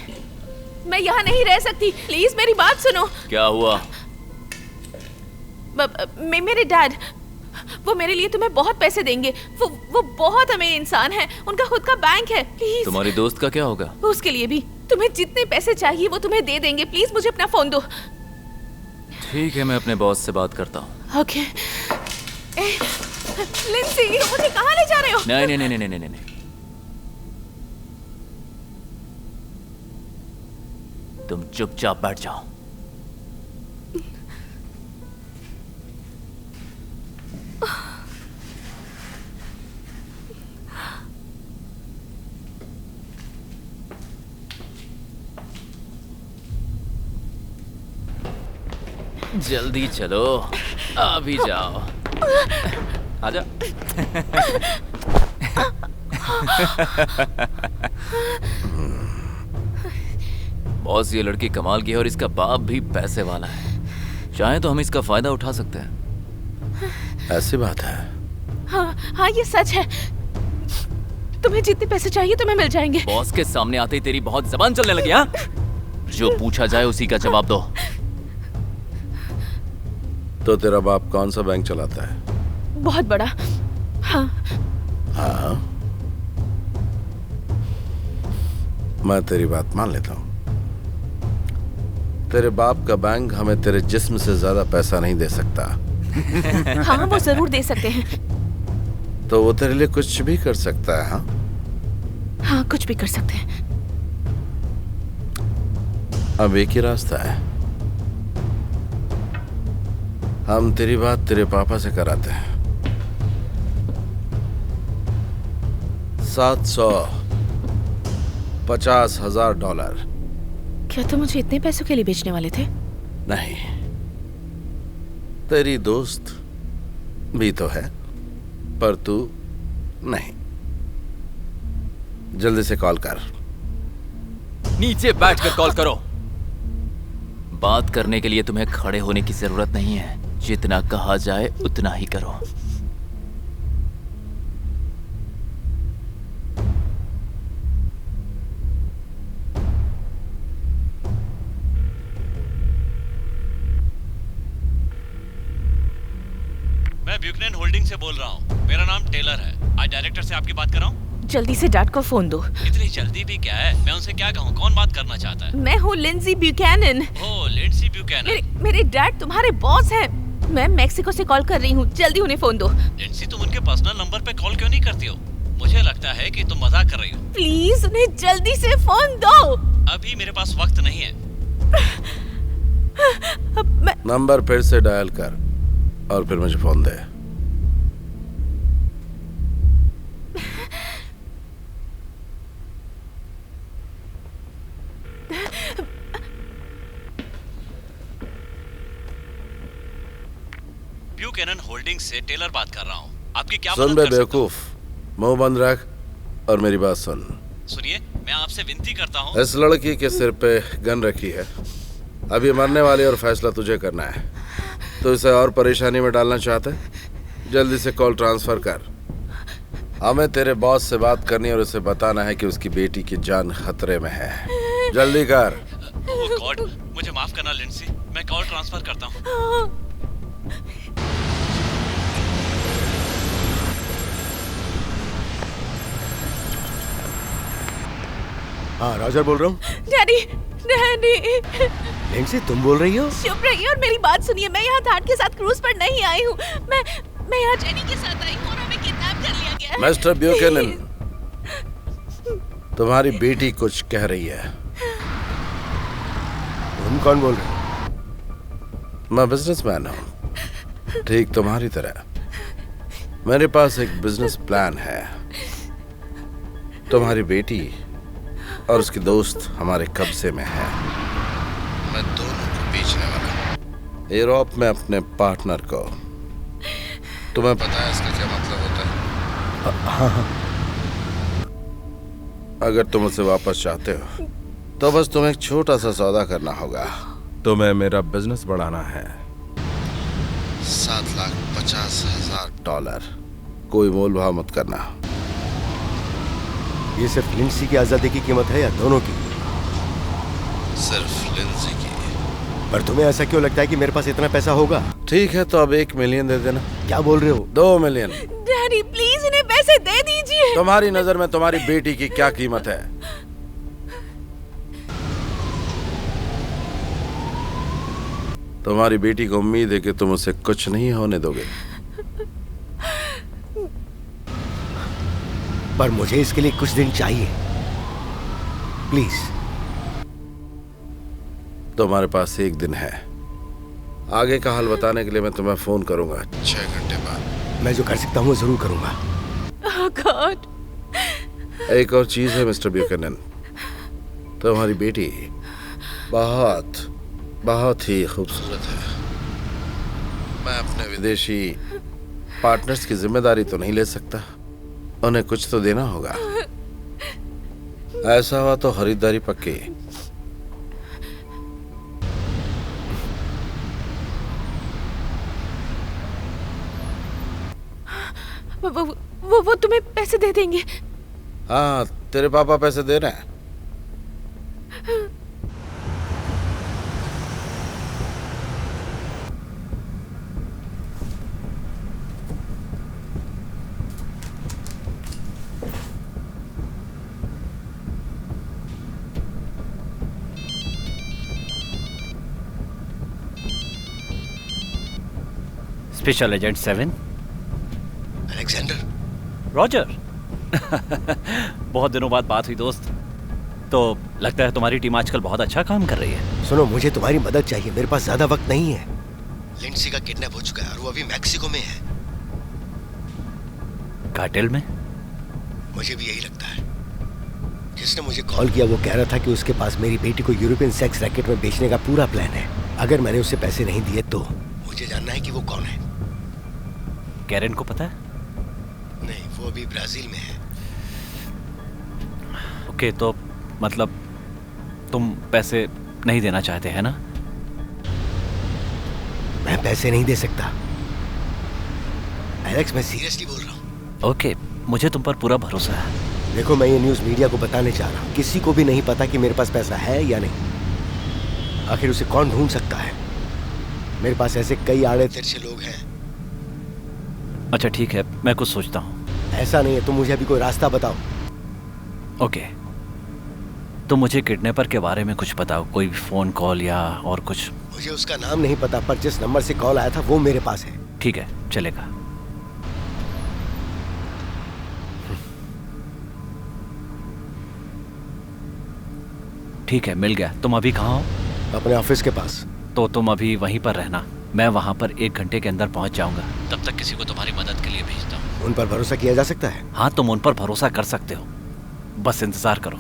मैं यहाँ नहीं रह सकती। प्लीज मेरी बात सुनो।
क्या हुआ?
मेरे डैड, वो मेरे लिए तुम्हें बहुत पैसे देंगे। वो बहुत अमीर इंसान है, उनका खुद का बैंक है। प्लीज।
तुम्हारी दोस्त का क्या होगा?
उसके लिए भी तुम्हें जितने पैसे चाहिए वो तुम्हें दे देंगे। प्लीज मुझे अपना फोन दो।
ठीक है, मैं अपने बॉस से बात करता हूँ।
ओके। लिंसी, मुझे कहाँ ले जा रहे हो?
नहीं नहीं नहीं नहीं नहीं नहीं, तुम चुपचाप बैठ जाओ। जल्दी चलो, अभी जाओ। आजा। बॉस, ये लड़की कमाल की है और इसका बाप भी पैसे वाला है। चाहे तो हम इसका फायदा उठा सकते हैं।
ऐसी बात है?
हाँ, ये सच है। तुम्हें जितने पैसे चाहिए तुम्हें मिल जाएंगे।
बॉस के सामने आते ही तेरी बहुत जबान चलने लगी। हाँ, जो पूछा जाए उसी का जवाब दो।
तो तेरा बाप कौन सा बैंक चलाता है?
बहुत बड़ा। हाँ।
हाँ, मैं तेरी बात मान लेता हूँ। तेरे बाप का बैंक हमें तेरे जिस्म से ज्यादा पैसा नहीं दे सकता।
हाँ, वो जरूर दे सकते हैं।
तो वो तेरे लिए कुछ भी कर सकता है। हाँ,
हाँ, कुछ भी कर सकते हैं।
अब एक ही रास्ता है, हम तेरी बात तेरे पापा से कराते हैं। 750,000 डॉलर।
क्या तुम मुझे इतने पैसों के लिए बेचने वाले थे?
नहीं, तेरी दोस्त भी तो है, पर तू नहीं। जल्दी से कॉल कर।
नीचे बैठकर कॉल करो। बात करने के लिए तुम्हें खड़े होने की जरूरत नहीं है। जितना कहा जाए उतना ही करो।
मैं ब्यूकनन होल्डिंग से बोल रहा हूँ। मेरा नाम टेलर है। आज डायरेक्टर से आपकी बात कर रहा हूँ।
जल्दी से डैड को फोन दो।
इतनी जल्दी भी क्या है? मैं उनसे क्या कहूँ? कौन बात करना चाहता है?
मैं हूँ लिंसी ब्यूकैनन।
ओह, लिंसी ब्यूकैनन।
मेरे डैड तुम्हारे बॉस हैं। मैं मेक्सिको से कॉल कर रही हूँ। जल्दी उन्हें फोन दो।
लिंसी, तुम उनके पर्सनल नंबर पे कॉल क्यों नहीं करती हो? मुझे लगता है कि तुम मजाक कर रही हो।
प्लीज उन्हें जल्दी से फोन दो।
अभी मेरे पास वक्त नहीं है।
नंबर फिर से डायल कर और फिर मुझे फोन दे।
ब्यूकैनन होल्डिंग से टेलर बात कर रहा हूँ। आपकी क्या
सुन
मदद
बे
कर सकता हूँ?
बेवकूफ, मुंह बंद रख और मेरी बात सुन।
सुनिए, मैं आपसे विनती करता हूँ।
इस लड़की के सिर पे गन रखी है। अब ये मरने वाली और फैसला तुझे करना है। तो इसे और परेशानी में डालना चाहते? जल्दी से कॉल ट्रांसफर कर। हमें तेरे बॉस से बात करनी है और उसे बताना है कि उसकी बेटी की जान खतरे में है। जल्दी कर।
ओह गॉड, मुझे माफ करना लिंसी, मैं कॉल ट्रांसफर करता हूँ।
हाँ, रॉजर बोल रहा हूँ।
Daddy, daddy.
लिंसी, तुम बोल रही हो?
चुप रहिए और मेरी बात सुनिए। मैं यहाँ थाट के साथ क्रूज पर नहीं आई हूँ। मैं यहाँ जेनी के साथ आई हूँ और हमें किडनैप कर लिया गया है।
मिस्टर ब्यूकैनन, तुम्हारी बेटी कुछ कह रही है।
तुम कौन बोल रहे हो?
मैं बिजनेसमैन हूँ, ठीक तुम्हारी तरह। मेरे पास एक बिजनेस प्लान है। तुम्हारी बेटी और उसकी दोस्त हमारे कब्जे में है। मैं दोनों को बेचने वाला हूं, यूरोप में अपने पार्टनर को। तुम्हें पता है इसका क्या मतलब होता है?
हाँ।
अगर तुम उसे वापस चाहते हो तो बस तुम्हें एक छोटा सा सौदा करना होगा। तुम्हें मेरा बिजनेस बढ़ाना है। $7,50,000। कोई मोल भाव मत करना।
ये सिर्फ लिंडसी की आजादी की कीमत है या दोनों की?
सिर्फ लिंडसी की।
पर तुम्हें ऐसा क्यों लगता है कि मेरे पास इतना पैसा होगा?
ठीक है, तो अब 1 मिलियन दे देना।
क्या बोल रहे हो?
2 मिलियन।
डैडी प्लीज इन्हें पैसे दे दीजिए।
तुम्हारी नजर में तुम्हारी बेटी की क्या कीमत है? तुम्हारी बेटी को उम्मीद है कि तुम उसे कुछ नहीं होने दोगे।
पर मुझे इसके लिए कुछ दिन चाहिए, प्लीज।
तुम्हारे पास 1 दिन है। आगे का हाल बताने के लिए मैं तुम्हें फोन करूंगा 6 घंटे बाद।
मैं जो कर सकता हूँ वो जरूर करूंगा।
Oh God.
एक और चीज है मिस्टर ब्यूकनन, तुम्हारी बेटी बहुत बहुत ही खूबसूरत है। मैं अपने विदेशी पार्टनर्स की जिम्मेदारी तो नहीं ले सकता, उन्हें कुछ तो देना होगा। ऐसा हुआ तो खरीदारी पक्की।
वो तुम्हें पैसे दे देंगे?
हाँ, तेरे पापा पैसे दे रहे हैं।
Special agent 7।
अलेक्जेंडर।
रॉजर। बहुत दिनों बाद बात हुई दोस्त। तो लगता है तुम्हारी टीम आजकल बहुत अच्छा काम कर रही है।
सुनो, मुझे तुम्हारी मदद चाहिए, मेरे पास ज्यादा वक्त नहीं है।
लिंडसी का किडनैप हो चुका है और वो अभी मैक्सिको में है।
कार्टेल में?
मुझे भी यही लगता है। जिसने मुझे
कॉल किया वो कह रहा था कि उसके पास मेरी बेटी को यूरोपियन सेक्स रैकेट में बेचने का पूरा प्लान है। अगर मैंने उसे पैसे नहीं दिए तो।
मुझे जानना है कि वो कौन है।
कैरेन को पता है?
नहीं, वो अभी ब्राजील में है।
ओके, तो मतलब तुम पैसे नहीं देना चाहते है ना?
मैं पैसे नहीं दे सकता एलेक्स, मैं सीरियसली
बोल रहा हूँ।
ओके, मुझे तुम पर पूरा भरोसा है।
देखो, मैं ये न्यूज़ मीडिया को बताने चाह रहा हूँ। किसी को भी नहीं पता कि मेरे पास पैसा है या नहीं। आखिर उसे कौन ढूंढ सकता है? मेरे पास ऐसे कई आड़े
तिरछे लोग हैं।
अच्छा ठीक है, मैं कुछ सोचता हूँ।
ऐसा नहीं है, तुम मुझे अभी कोई रास्ता बताओ।
ओके, तो मुझे किडनैपर के बारे में कुछ बताओ। कोई भी फोन कॉल या और कुछ?
मुझे उसका नाम नहीं पता, पर जिस नंबर से कॉल आया था वो मेरे पास है।
ठीक है, चलेगा। ठीक है, मिल गया। तुम अभी कहाँ हो?
अपने ऑफिस के पास।
तो तुम अभी वहीं पर रहना, मैं वहां पर 1 घंटे के अंदर पहुंच जाऊंगा। तब तक किसी को तुम्हारी मदद के लिए भेजता हूँ।
उन पर भरोसा किया जा सकता है?
हाँ, तुम उन पर भरोसा कर सकते हो, बस इंतजार करो।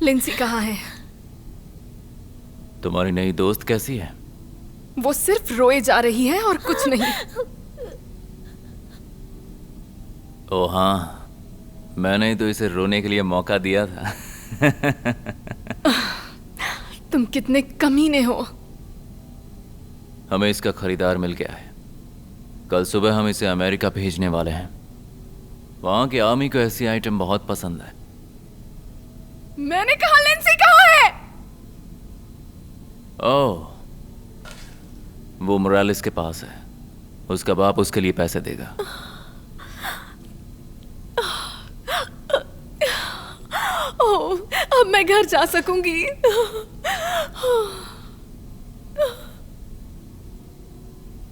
लिंसी कहाँ है?
तुम्हारी नई दोस्त कैसी है?
वो सिर्फ रोए जा रही है और कुछ नहीं।
ओ हाँ, मैंने ही तो इसे रोने के लिए मौका दिया था।
तुम कितने कमीने हो।
हमें इसका खरीदार मिल गया है। कल सुबह हम इसे अमेरिका भेजने वाले हैं। वहां की आर्मी को ऐसी आइटम बहुत पसंद है।
मैंने कहा लिंसी कहाँ है?
ओह, वो मोरालिस के पास है। उसका बाप उसके लिए पैसे देगा।
ओह, अब मैं घर जा सकूंगी।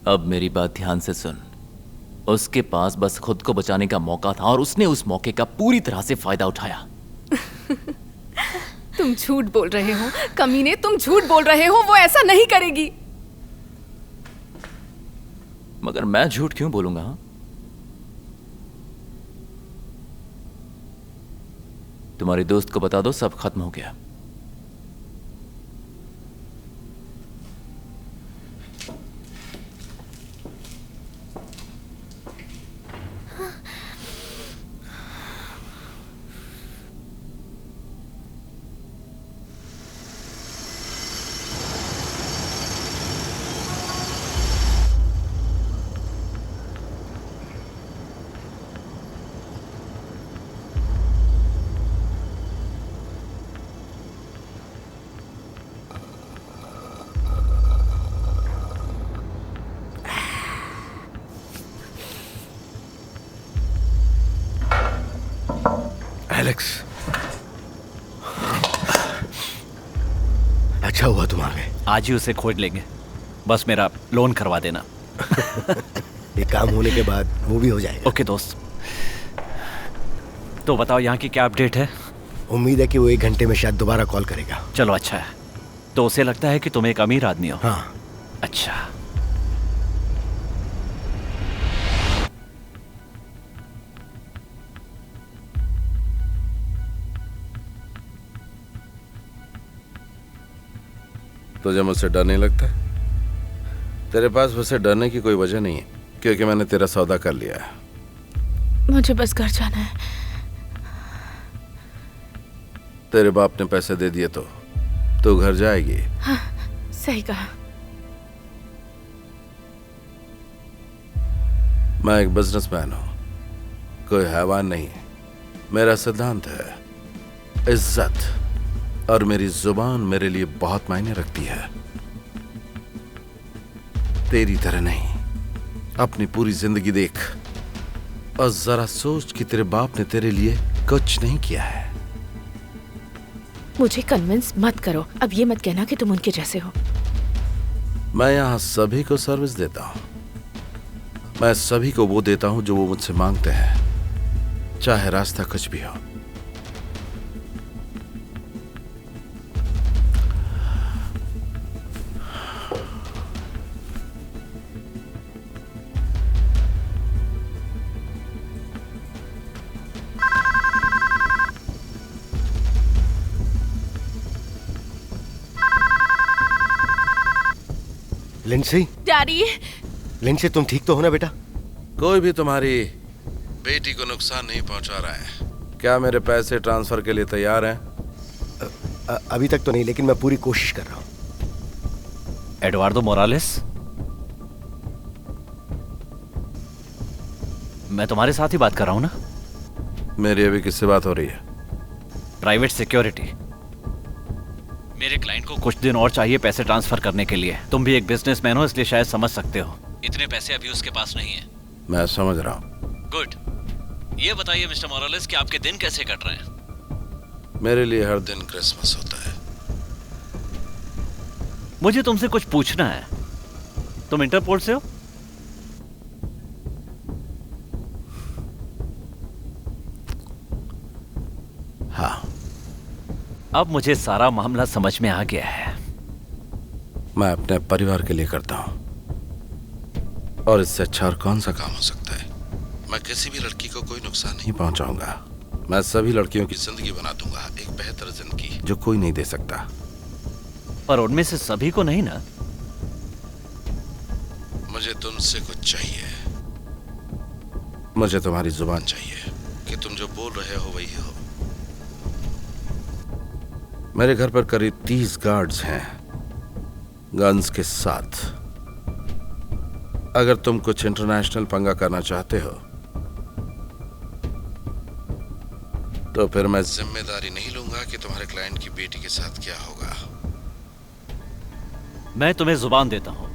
अब मेरी बात ध्यान से सुन। उसके पास बस खुद को बचाने का मौका था और उसने उस मौके का पूरी तरह से फायदा उठाया।
तुम झूठ बोल रहे हो कमीने, तुम झूठ बोल रहे हो। वो ऐसा नहीं करेगी।
मगर मैं झूठ क्यों बोलूंगा? हाँ? तुम्हारे दोस्त को बता दो सब खत्म हो गया।
एलेक्स, अच्छा हुआ तुम आ गए।
आज ही उसे खोज लेंगे, बस मेरा लोन करवा देना।
ये काम होने के बाद वो भी हो जाएगा।
ओके दोस्त। तो बताओ यहाँ की क्या अपडेट है?
उम्मीद है कि वो 1 घंटे में शायद दोबारा कॉल करेगा।
चलो अच्छा है। तो उसे लगता है कि तुम एक अमीर आदमी हो।
हाँ।
अच्छा।
तुझे मुझसे डर नहीं लगता? तेरे पास वैसे डरने की कोई वजह नहीं है, क्योंकि मैंने तेरा सौदा कर लिया है।
मुझे बस घर जाना है।
तेरे बाप ने पैसे दे दिए तो तू घर जाएगी।
हाँ, सही कहा।
मैं एक बिजनेसमैन हूं, कोई हैवान नहीं। मेरा सिद्धांत है इज्जत, और मेरी जुबान मेरे लिए बहुत मायने रखती है। तेरी तरह नहीं। अपनी पूरी जिंदगी देख और जरा सोच कि तेरे बाप ने तेरे लिए कुछ नहीं किया है।
मुझे कन्विंस मत करो। अब ये मत कहना कि तुम उनके जैसे हो।
मैं यहाँ सभी को सर्विस देता हूँ। मैं सभी को वो देता हूँ जो वो मुझसे मांगते हैं, चाहे रास्ता कुछ भी हो।
Linsey,
daddy.
लिंसी, तुम ठीक तो हो ना बेटा?
कोई भी तुम्हारी बेटी को नुकसान नहीं पहुंचा रहा है। क्या मेरे पैसे ट्रांसफर के लिए तैयार हैं?
अभी तक तो नहीं, लेकिन मैं पूरी कोशिश कर रहा हूं।
एडवार्डो मोरालेस, मैं तुम्हारे साथ ही बात कर रहा हूं ना?
मेरी अभी किससे बात हो रही है?
Private security. मेरे क्लाइंट को कुछ दिन और चाहिए पैसे ट्रांसफर करने के लिए। तुम भी एक बिजनेसमैन हो, इसलिए शायद समझ सकते हो। इतने पैसे अभी उसके पास नहीं है।
मैं समझ रहा हूँ।
गुड। ये बताइए मिस्टर मोरालेस कि आपके दिन कैसे कट रहे हैं?
मेरे लिए हर दिन क्रिसमस होता है।
मुझे तुमसे कुछ पूछना है। तुम इंटरपोल से हो?
हाँ।
अब मुझे सारा मामला समझ में आ गया है।
मैं अपने परिवार के लिए करता हूं, और इससे अच्छा और कौन सा काम हो सकता है। मैं किसी भी लड़की को कोई नुकसान नहीं पहुंचाऊंगा। मैं सभी लड़कियों की जिंदगी बना दूंगा, एक बेहतर जिंदगी जो कोई नहीं दे सकता।
पर उनमें से सभी को नहीं ना?
मुझे तुमसे कुछ चाहिए। मुझे तुम्हारी जुबान चाहिए कि तुम जो बोल रहे हो वही हो। मेरे घर पर करीब 30 गार्ड्स हैं, गन्स के साथ। अगर तुम कुछ इंटरनेशनल पंगा करना चाहते हो तो फिर मैं जिम्मेदारी नहीं लूंगा कि तुम्हारे क्लाइंट की बेटी के साथ क्या होगा।
मैं तुम्हें जुबान देता हूं।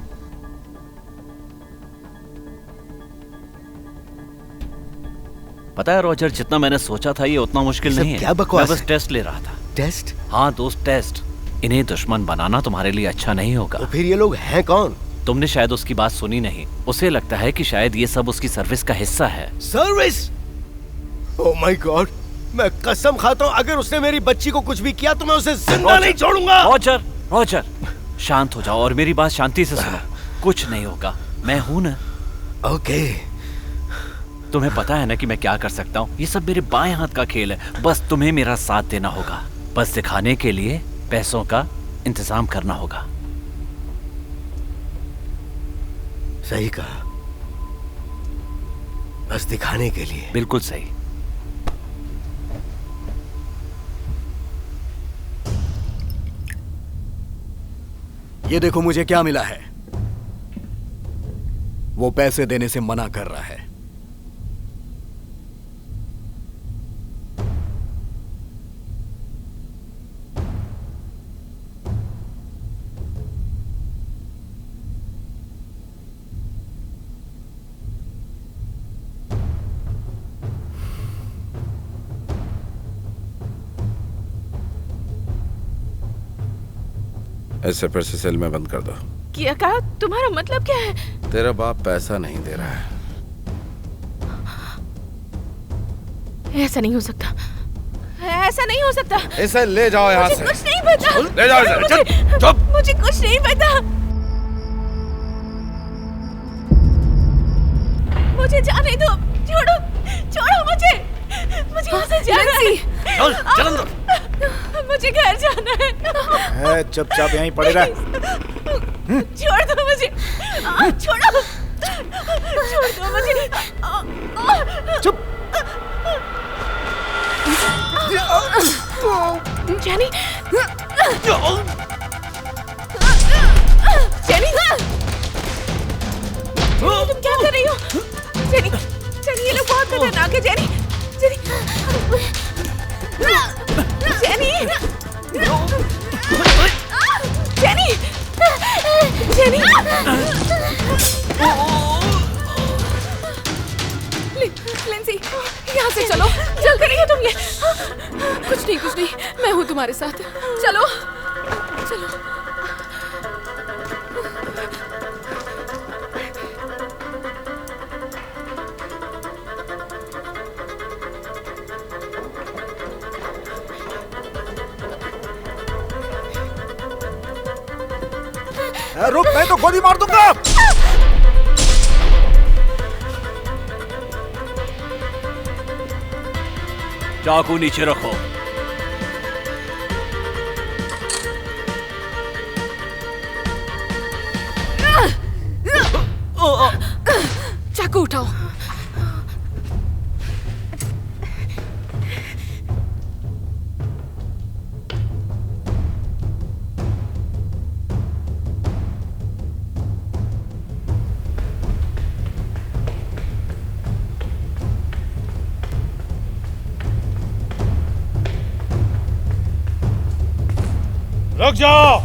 पता है रॉजर, जितना मैंने सोचा था ये उतना मुश्किल नहीं है।
क्या बकवास
मैं बस टेस्ट ले रहा था।
टेस्ट?
हाँ दोस्त, टेस्ट। इन्हें दुश्मन बनाना तुम्हारे लिए अच्छा नहीं होगा।
तो फिर ये लोग हैं कौन?
तुमने शायद उसकी बात सुनी नहीं। उसे लगता है कि शायद ये सब उसकी सर्विस का हिस्सा है।
सर्विस? ओह माय गॉड, मैं कसम खाता हूँ अगर उसने मेरी बच्ची को कुछ भी किया तो मैं उसे जिंदा नहीं छोड़ूंगा।
रॉजर, रॉजर, शांत हो जाओ और मेरी बात शांति से सुनो। कुछ नहीं होगा, मैं हूं ना।
ओके।
तुम्हें पता है ना कि मैं क्या कर सकता हूँ। ये सब मेरे बाएं हाथ का खेल है। बस तुम्हें मेरा साथ देना होगा। बस दिखाने के लिए पैसों का इंतजाम करना होगा।
सही कहा, बस दिखाने के लिए।
बिल्कुल सही।
ये देखो मुझे क्या मिला है। वो पैसे देने से मना कर रहा है।
ऐसे फिर से सेल में बंद कर दो।
क्या कहा? तुम्हारा मतलब क्या है?
तेरा बाप पैसा नहीं दे रहा है।
ऐसा नहीं हो सकता, ऐसा नहीं हो सकता।
इसे ले जाओ यहाँ से।
कुछ नहीं पता।
ले जाओ इसे। चुप।
मुझे कुछ नहीं पता। मुझे जाने दो। छोड़ो, छोड़ो मुझे। मुझे यहाँ से जाना है।
चल, चल अंदर।
मुझे घर जाना है।
चुपचाप यहीं पड़े रह।
छोड़ दो मुझे। छोड़ो, छोड़ दो मुझे।
चुप।
जेनी, जेनी, तुम क्या कर रही हो? जेनी, जेनी, ये लोग बहुत खतरनाक है। Jenny, jenny, jenny, jenny, jenny, Linsey, यहाँ से चलो। चल करेंगे तुम ये? कुछ नहीं, कुछ नहीं, मैं हूँ तुम्हारे साथ। चलो, चलो।
रुक, मैं तो गोली मार दूंगा।
चाकू नीचे रखो।
चाकू उठाओ।
रुक जाओ।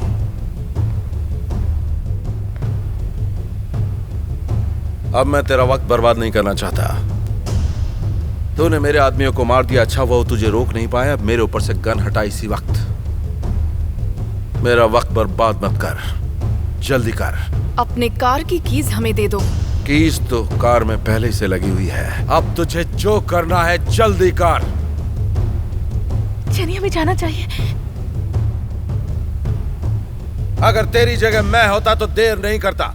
अब मैं तेरा वक्त बर्बाद नहीं करना चाहता। तूने मेरे आदमियों को मार दिया, अच्छा वो तुझे रोक नहीं पाया। अब मेरे ऊपर से गन हटा इसी वक्त। मेरा वक्त बर्बाद मत कर, जल्दी कर।
अपने कार की कीज हमें दे दो।
कीज तो कार में पहले से लगी हुई है। अब तुझे जो करना है जल्दी कर।
जेनी, हमें जाना चाहिए।
अगर तेरी जगह मैं होता तो देर नहीं करता।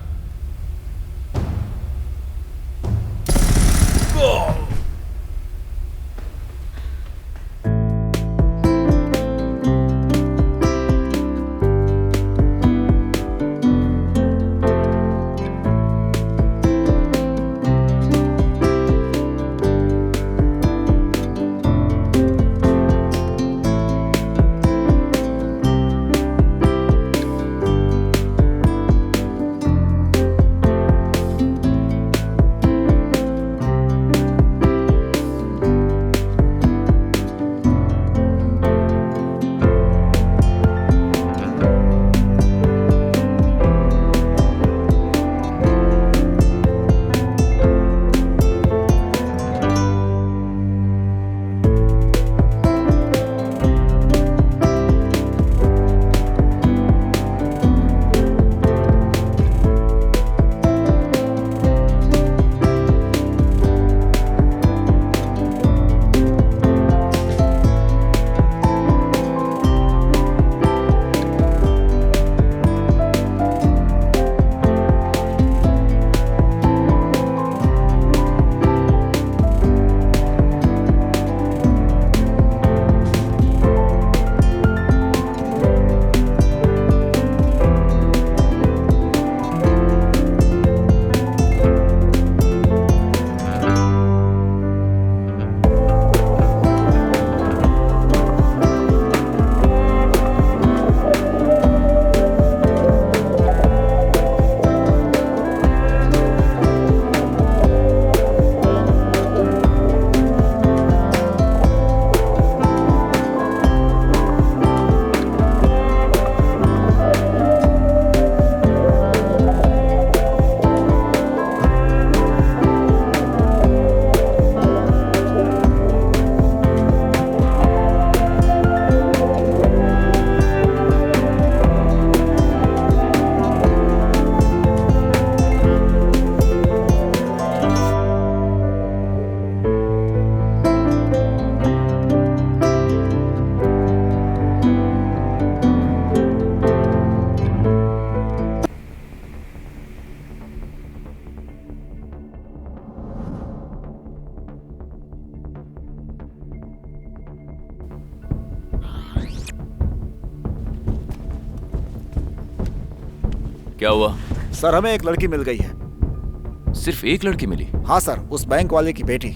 क्या हुआ?
सर हमें एक लड़की मिल गई है।
सिर्फ एक लड़की मिली?
हाँ सर, उस बैंक वाले की बेटी।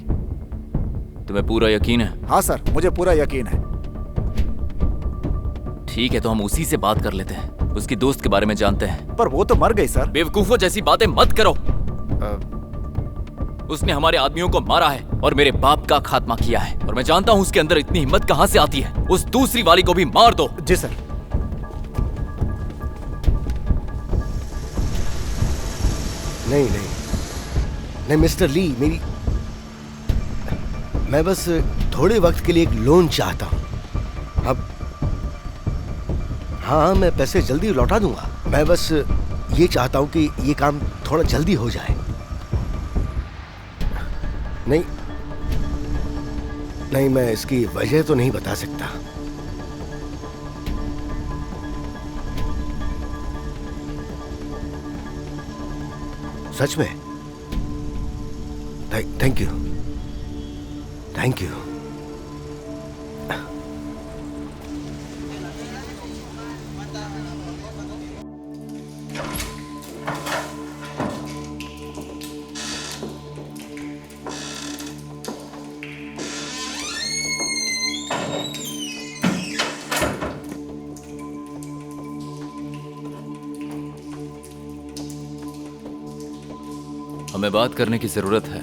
तुम्हें पूरा यकीन है?
हाँ सर, मुझे पूरा यकीन है।
ठीक है, तो हम उसी से बात कर लेते हैं। उसकी दोस्त के बारे में जानते हैं।
पर वो तो मर गई सर।
बेवकूफों जैसी बातें मत करो। उसने हमारे आदमियों को मारा है और मेरे बाप का खात्मा किया है, और मैं जानता हूँ उसके अंदर इतनी हिम्मत कहाँ से आती है। उस दूसरी वाली को भी मार दो।
जी सर।
नहीं नहीं नहीं मिस्टर ली, मैं बस थोड़े वक्त के लिए एक लोन चाहता हूँ। अब हाँ, मैं पैसे जल्दी लौटा दूंगा। मैं बस ये चाहता हूँ कि ये काम थोड़ा जल्दी हो जाए। नहीं नहीं, मैं इसकी वजह तो नहीं बता सकता। सच में? Thank you, thank you.
हमें बात करने की जरूरत है।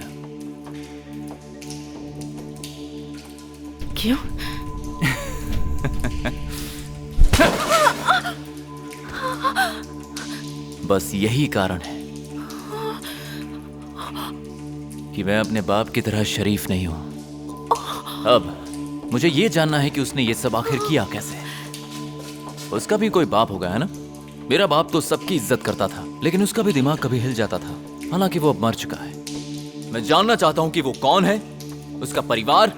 क्यों?
बस यही कारण है कि मैं अपने बाप की तरह शरीफ नहीं हूं। अब मुझे ये जानना है कि उसने ये सब आखिर किया कैसे। उसका भी कोई बाप होगा, है ना? मेरा बाप तो सबकी इज्जत करता था, लेकिन उसका भी दिमाग कभी हिल जाता था। हालांकि वो अब मर चुका है। मैं जानना चाहता हूं कि वो कौन है, उसका परिवार,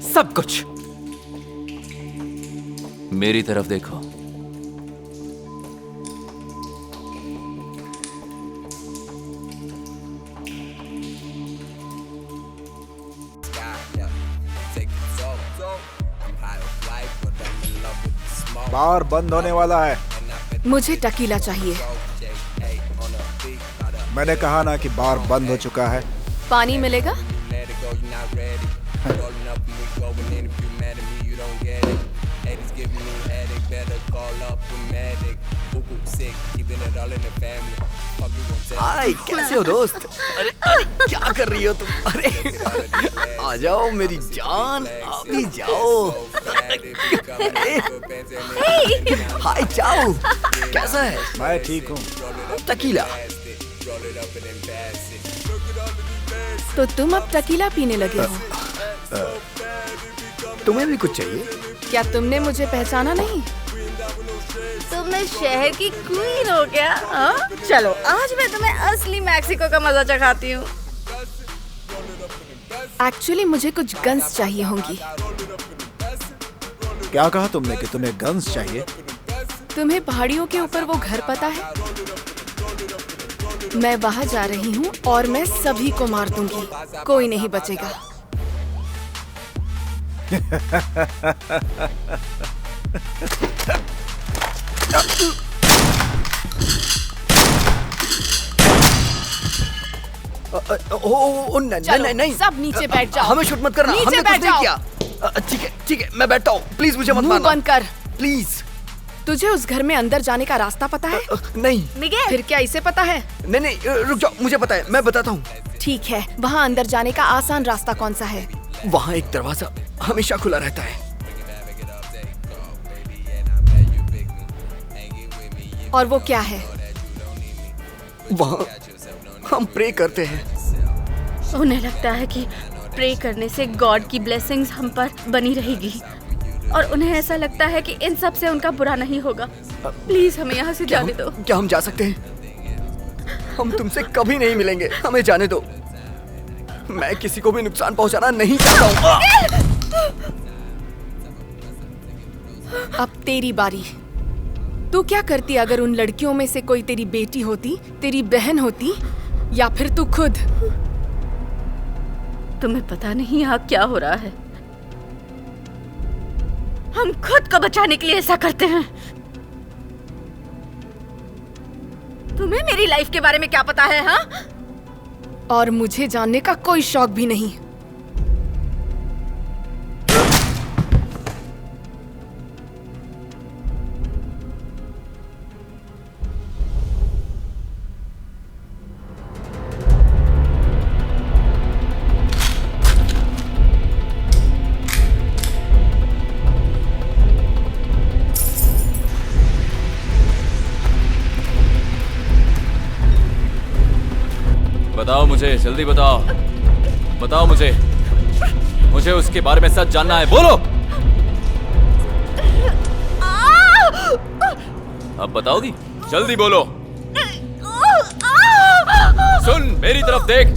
सब कुछ। मेरी तरफ देखो।
बार बंद होने वाला है।
मुझे टकीला चाहिए।
मैंने कहा ना कि बार बंद हो चुका है।
पानी मिलेगा?
हाय, कैसे हो दोस्त? अरे क्या कर रही हो तुम? अरे आ जाओ मेरी जान, आ भी जाओ। हाय चाओ, कैसा है?
मैं ठीक हूँ।
टकीला।
तो तुम अब टकीला पीने लगे हो?
तुम्हें भी कुछ चाहिए?
क्या तुमने मुझे पहचाना नहीं?
तुमने शहर की क्वीन हो क्या? हाँ? चलो आज मैं तुम्हें असली मैक्सिको का मजा चखाती हूँ।
एक्चुअली मुझे कुछ गन्स चाहिए होंगी।
क्या कहा तुमने कि तुम्हें गन्स चाहिए?
तुम्हें पहाड़ियों के ऊपर वो घर पता है? मैं वहां जा रही हूँ और मैं सभी को मार दूंगी, कोई नहीं बचेगा।
नहीं,
सब नीचे बैठ जाओ।
हमें शूट मत करना,
नीचे
हमने कुछ
बैठ
नहीं
जाओ।
किया। ठीक है, मैं बैठता हूँ। प्लीज मुझे मत
मुंह
मारना।
बंद कर।
प्लीज।
तुझे उस घर में अंदर जाने का रास्ता पता है?
नहीं।
मिगेल।
फिर क्या इसे पता है?
नहीं, रुक जाओ, मुझे पता है, मैं बताता हूँ।
ठीक है, वहाँ अंदर जाने का आसान रास्ता कौन सा है?
वहाँ एक दरवाजा हमेशा खुला रहता है।
और वो क्या है?
वहाँ हम प्रे करते हैं।
उन्हें लगता है कि प्रे करने से गॉड की ब्लेसिंग्स हम पर बनी रहेगी, और उन्हें ऐसा लगता है कि इन सब से उनका बुरा नहीं होगा। प्लीज हमें यहाँ से जाने दो।
क्या हम जा सकते हैं? हम तुमसे कभी नहीं मिलेंगे, हमें जाने दो। मैं किसी को भी नुकसान पहुंचाना नहीं चाहता हूँ।
अब तेरी बारी। तू क्या करती अगर उन लड़कियों में से कोई तेरी बेटी होती, तेरी बहन होती, या फिर तू खुद?
तुम्हें पता नहीं यहाँ क्या हो रहा है। हम खुद को बचाने के लिए ऐसा करते हैं। तुम्हें मेरी लाइफ के बारे में क्या पता है? हाँ,
और मुझे जानने का कोई शौक भी नहीं।
बताओ मुझे, जल्दी बताओ, बताओ मुझे, मुझे उसके बारे में सच जानना है, बोलो। अब बताओगी? जल्दी बोलो। सुन, मेरी तरफ देख,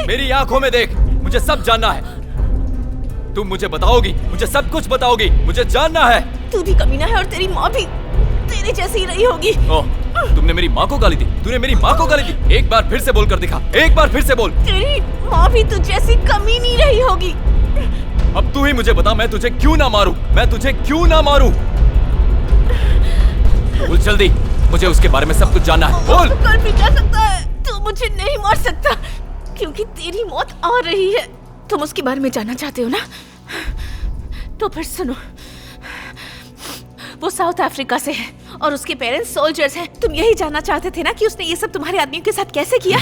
मेरी आंखों में देख, मुझे सब जानना है। तुम मुझे बताओगी, मुझे सब कुछ बताओगी, मुझे जानना है।
तू भी कमीना है और तेरी माँ भी तेरे जैसी ही रही होगी।
ओह, तुमने मेरी माँ को गाली दी, तूने मेरी माँ को गाली दी। एक बार फिर से बोल कर दिखा, एक बार फिर से बोल।
तेरी माँ भी तुझ जैसी कमीनी रही होगी।
अब तू ही मुझे बता, मैं तुझे क्यों ना मारूं, मैं तुझे क्यों ना मारूं? बोल जल्दी, मुझे उसके बारे में सब कुछ जानना है, बोल।
तू कर भी जा सकता है, तू मुझे नहीं मार सकता, क्योंकि तेरी मौत आ रही है। तुम उसके बारे में जानना चाहते हो ना? तो फिर सुनो, वो साउथ अफ्रीका से है और उसके पेरेंट्स सोल्जर्स हैं। तुम यही जानना चाहते थे ना कि उसने ये सब तुम्हारे आदमियों के साथ कैसे किया?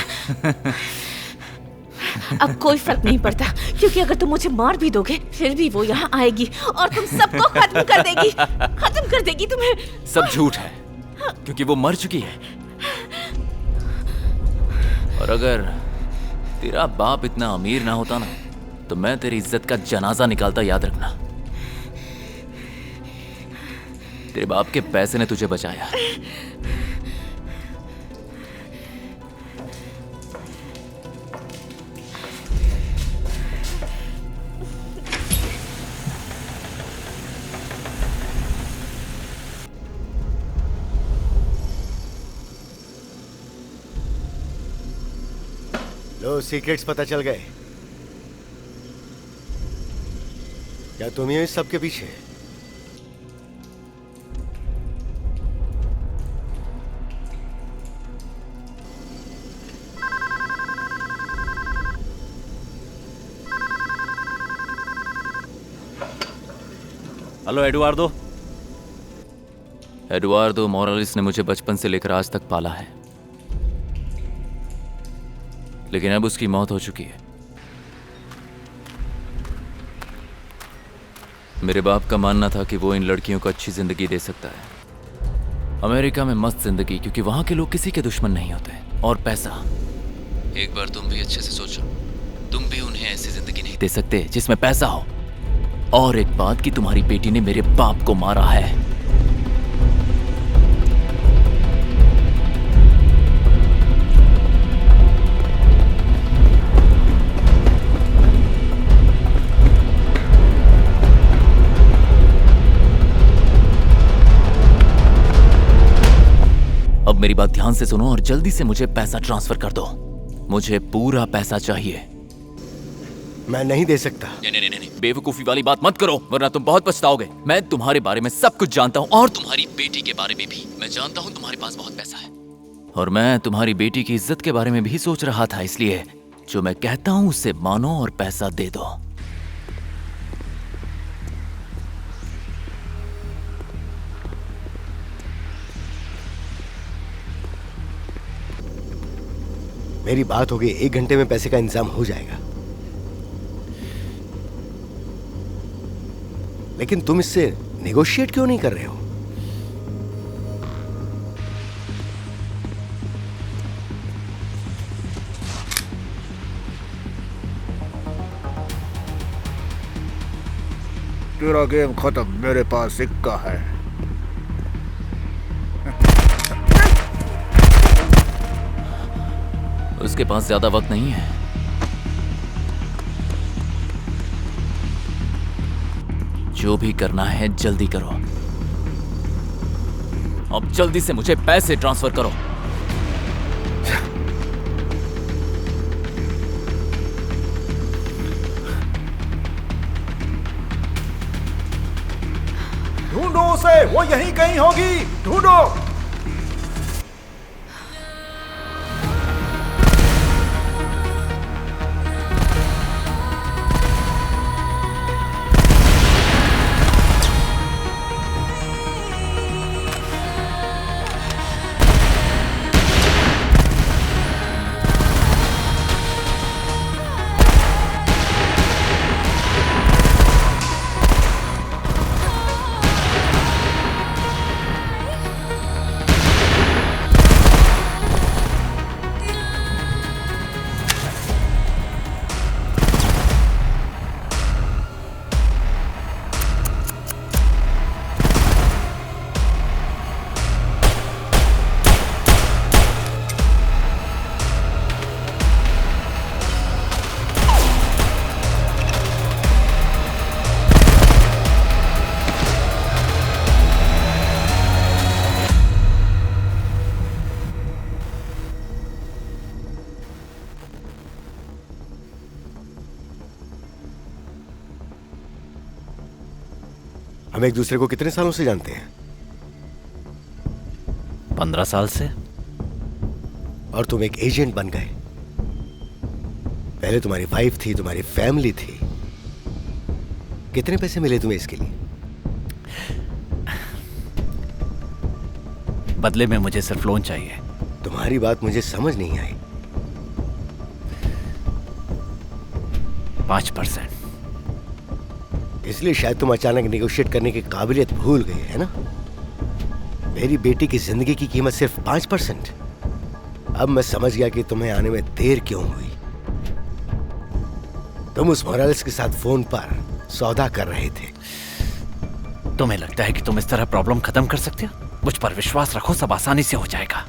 अब कोई फर्क नहीं पड़ता, क्योंकि अगर तुम मुझे मार भी दोगे फिर भी वो यहाँ आएगी और तुम सबको खत्म कर देगी, खत्म कर देगी तुम्हें।
सब झूठ है, क्योंकि वो मर चुकी है। और अगर तेरा बाप इतना अमीर ना होता ना, तो मैं तेरी इज्जत का जनाजा निकालता, याद रखना। तेरे बाप के पैसे ने तुझे बचाया।
लो, सीक्रेट्स पता चल गए। क्या तुम ही हो इस सब के पीछे?
Hello Eduardo.
एडुआर्डो मोरालिस ने मुझे बचपन से लेकर आज तक पाला है, लेकिन अब उसकी मौत हो चुकी है। मेरे बाप का मानना था कि वो इन लड़कियों को अच्छी जिंदगी दे सकता है, अमेरिका में मस्त जिंदगी, क्योंकि वहां के लोग किसी के दुश्मन नहीं होते। और पैसा, एक बार तुम भी अच्छे से सोचो, तुम भी उन्हें ऐसी जिंदगी नहीं दे सकते जिसमें पैसा हो। और एक बात कि तुम्हारी बेटी ने मेरे बाप को मारा है। अब मेरी बात ध्यान से सुनो और जल्दी से मुझे पैसा ट्रांसफर कर दो। मुझे पूरा पैसा चाहिए।
मैं नहीं दे सकता।
नहीं, बेवकूफी वाली बात मत करो, वरना तुम बहुत पछताओगे। मैं तुम्हारे बारे में सब कुछ जानता हूँ, और तुम्हारी बेटी के बारे में भी। मैं जानता हूँ तुम्हारे पास बहुत पैसा है, और मैं तुम्हारी बेटी की इज्जत के बारे में भी सोच रहा था। इसलिए जो मैं कहता हूँ उसे मानो और पैसा दे दो।
मेरी बात होगी, 1 घंटे में पैसे का इंतजाम हो जाएगा। लेकिन तुम इससे नेगोशिएट क्यों नहीं कर रहे हो?
तेरा गेम खत्म, मेरे पास सिक्का है।
उसके पास ज्यादा वक्त नहीं है। जो भी करना है जल्दी करो। अब जल्दी से मुझे पैसे ट्रांसफर करो।
ढूंढो उसे, वो यहीं कहीं होगी, ढूंढो।
हम एक दूसरे को कितने सालों से जानते हैं?
15 साल से।
और तुम एक एजेंट बन गए। पहले तुम्हारी वाइफ थी, तुम्हारी फैमिली थी। कितने पैसे मिले तुम्हें इसके लिए?
बदले में मुझे सिर्फ लोन चाहिए।
तुम्हारी बात मुझे समझ नहीं आई।
5%।
इसलिए शायद तुम अचानक नेगोशिएट करने की काबिलियत भूल गए, है ना? मेरी बेटी की जिंदगी की कीमत सिर्फ 5%। अब मैं समझ गया कि तुम्हें आने में देर क्यों हुई। तुम उस मोरालेस के साथ फोन पर सौदा कर रहे थे।
तुम्हें लगता है कि तुम इस तरह प्रॉब्लम खत्म कर सकते हो? मुझ पर विश्वास रखो, सब आसानी से हो जाएगा।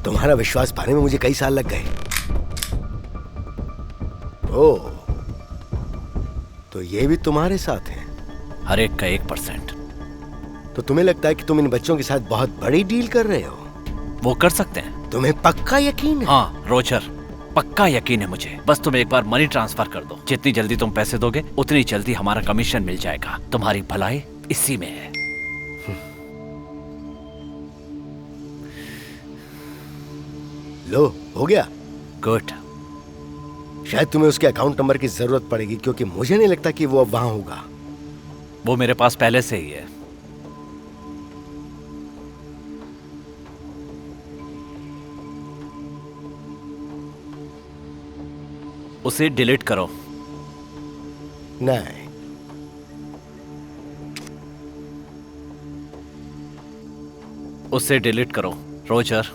तुम्हारा विश्वास पाने में मुझे कई साल लग गए। ओह, तो ये भी तुम्हारे साथ है?
हर एक का 1%।
तो तुम्हें लगता है कि तुम इन बच्चों के साथ बहुत बड़ी डील कर रहे हो?
वो कर सकते हैं।
तुम्हें पक्का यकीन है?
हाँ रोजर, पक्का यकीन है मुझे। बस तुम एक बार मनी ट्रांसफर कर दो। जितनी जल्दी तुम पैसे दोगे उतनी जल्दी हमारा कमीशन मिल जाएगा। तुम्हारी भलाई इसी में है।
लो, हो गया।
गुड।
शायद तुम्हें उसके अकाउंट नंबर की जरूरत पड़ेगी, क्योंकि मुझे नहीं लगता कि वो अब वहां होगा।
वो मेरे पास पहले से ही है। उसे डिलीट करो।
नहीं,
उसे डिलीट करो रोजर,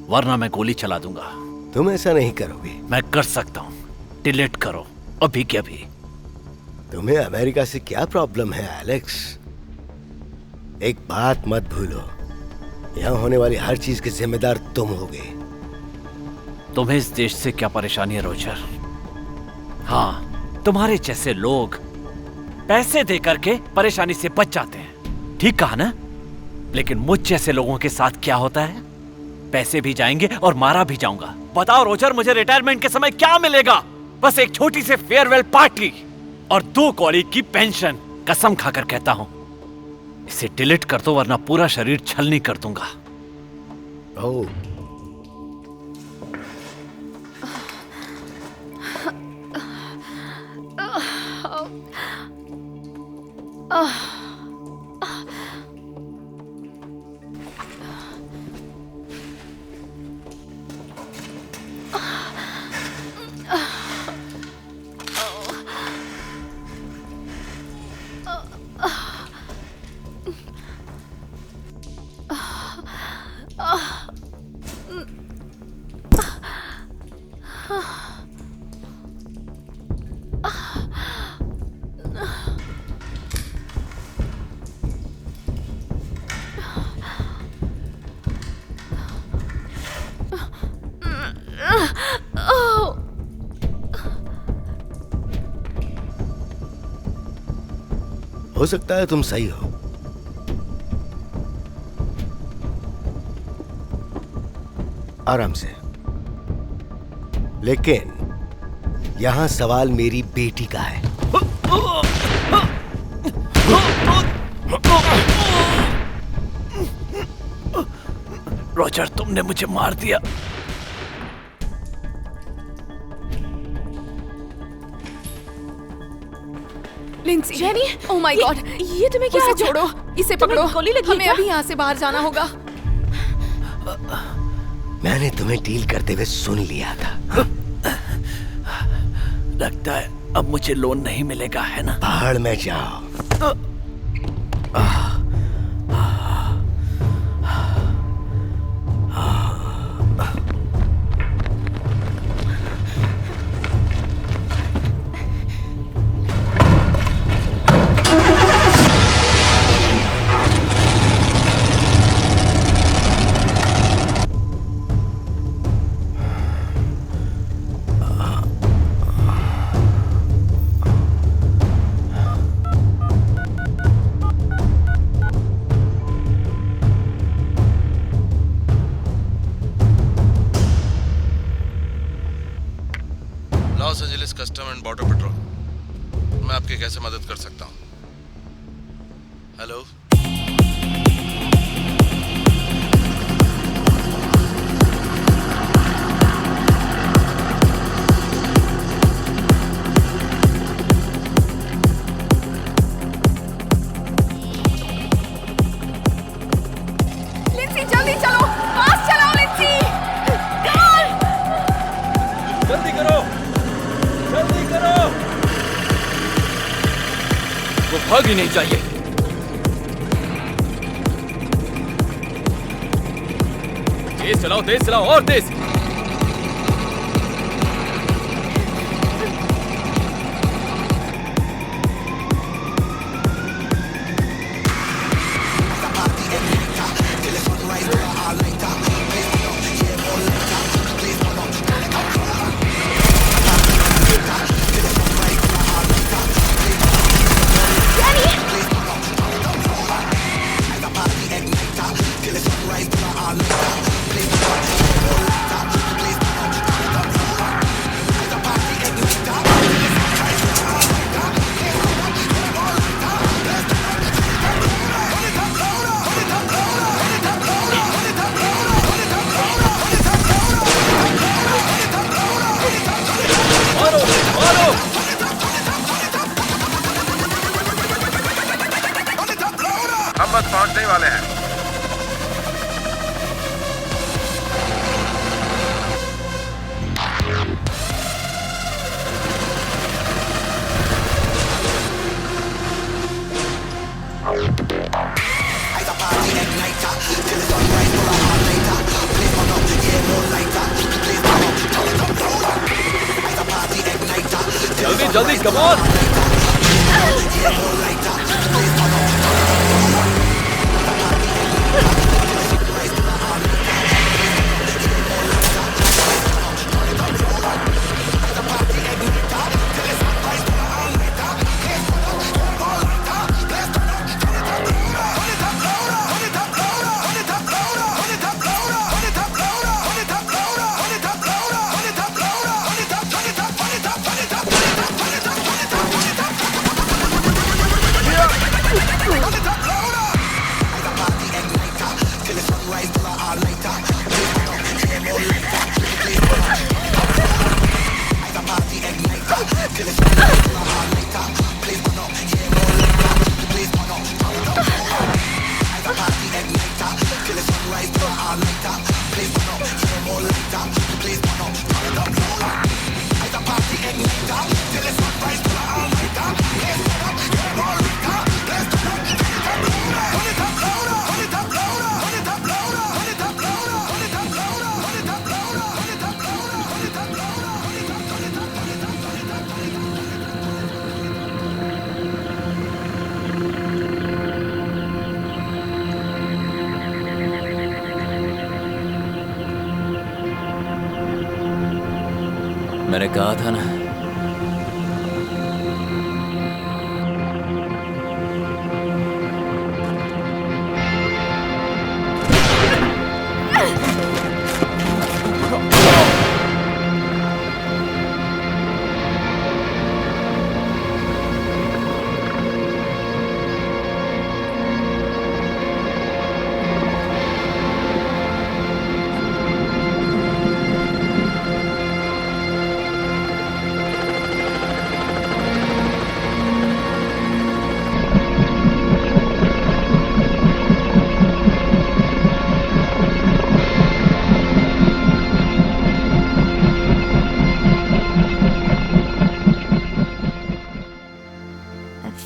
वरना मैं गोली चला दूंगा।
तुम ऐसा नहीं करोगे।
मैं कर सकता हूं। डिलीट करो अभी के अभी।
तुम्हें अमेरिका से क्या प्रॉब्लम है एलेक्स? एक बात मत भूलो, यहाँ होने वाली हर चीज के जिम्मेदार तुम होगे।
तुम्हें इस देश से क्या परेशानी है रोजर? हाँ, तुम्हारे जैसे लोग पैसे दे करके परेशानी से बच जाते हैं। ठीक कहा ना? लेकिन मुझ जैसे लोगों के साथ क्या होता है? पैसे भी जाएंगे और मारा भी जाऊंगा। बताओ रोजर, मुझे रिटायरमेंट के समय क्या मिलेगा? बस एक छोटी सी फेयरवेल पार्टी और 2 कौड़ी की पेंशन। कसम खाकर कहता हूं, इसे डिलीट कर दो वरना पूरा शरीर छलनी कर दूंगा।
ओह, हो सकता है तुम सही हो। आराम से। लेकिन यहां सवाल मेरी बेटी का है।
रोजर, तुमने मुझे मार दिया।
Linsey,
jenny,
oh my God,
ये तुम्हें क्या
उसे
हो गया?
छोड़ो, इसे पकड़ो।
गोली लगी है
हमें
क्या?
अभी यहाँ से बाहर जाना होगा।
मैंने तुम्हें डील करते हुए सुन लिया था।
लगता है अब मुझे लोन नहीं मिलेगा, है ना?
पहाड़ में जाओ।
Los Angeles custom and border patrol, मैं आपकी कैसे मदद कर सकता हूँ? हेलो।
लिंसी जल्दी चलो, फास्ट चलाओ लिंसी।
जल्दी करो, जल्दी करो।
वो भाग ही नहीं चाहिए। तेज चलाओ और तेज।
हम बस पहुंचने वाले हैं।
जल्दी कम ऑन। मैंने कहा था ना,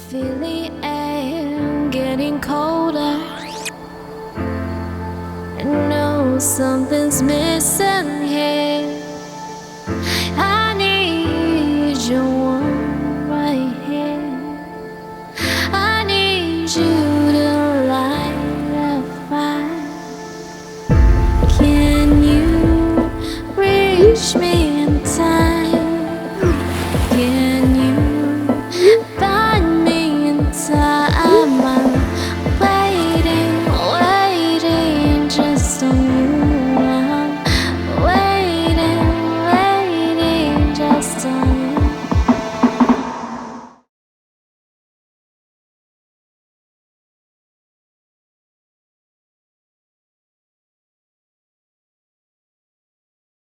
Feel the air getting colder. I know something's missing here. I need you one right here. I need you to light a fire. Can you reach me?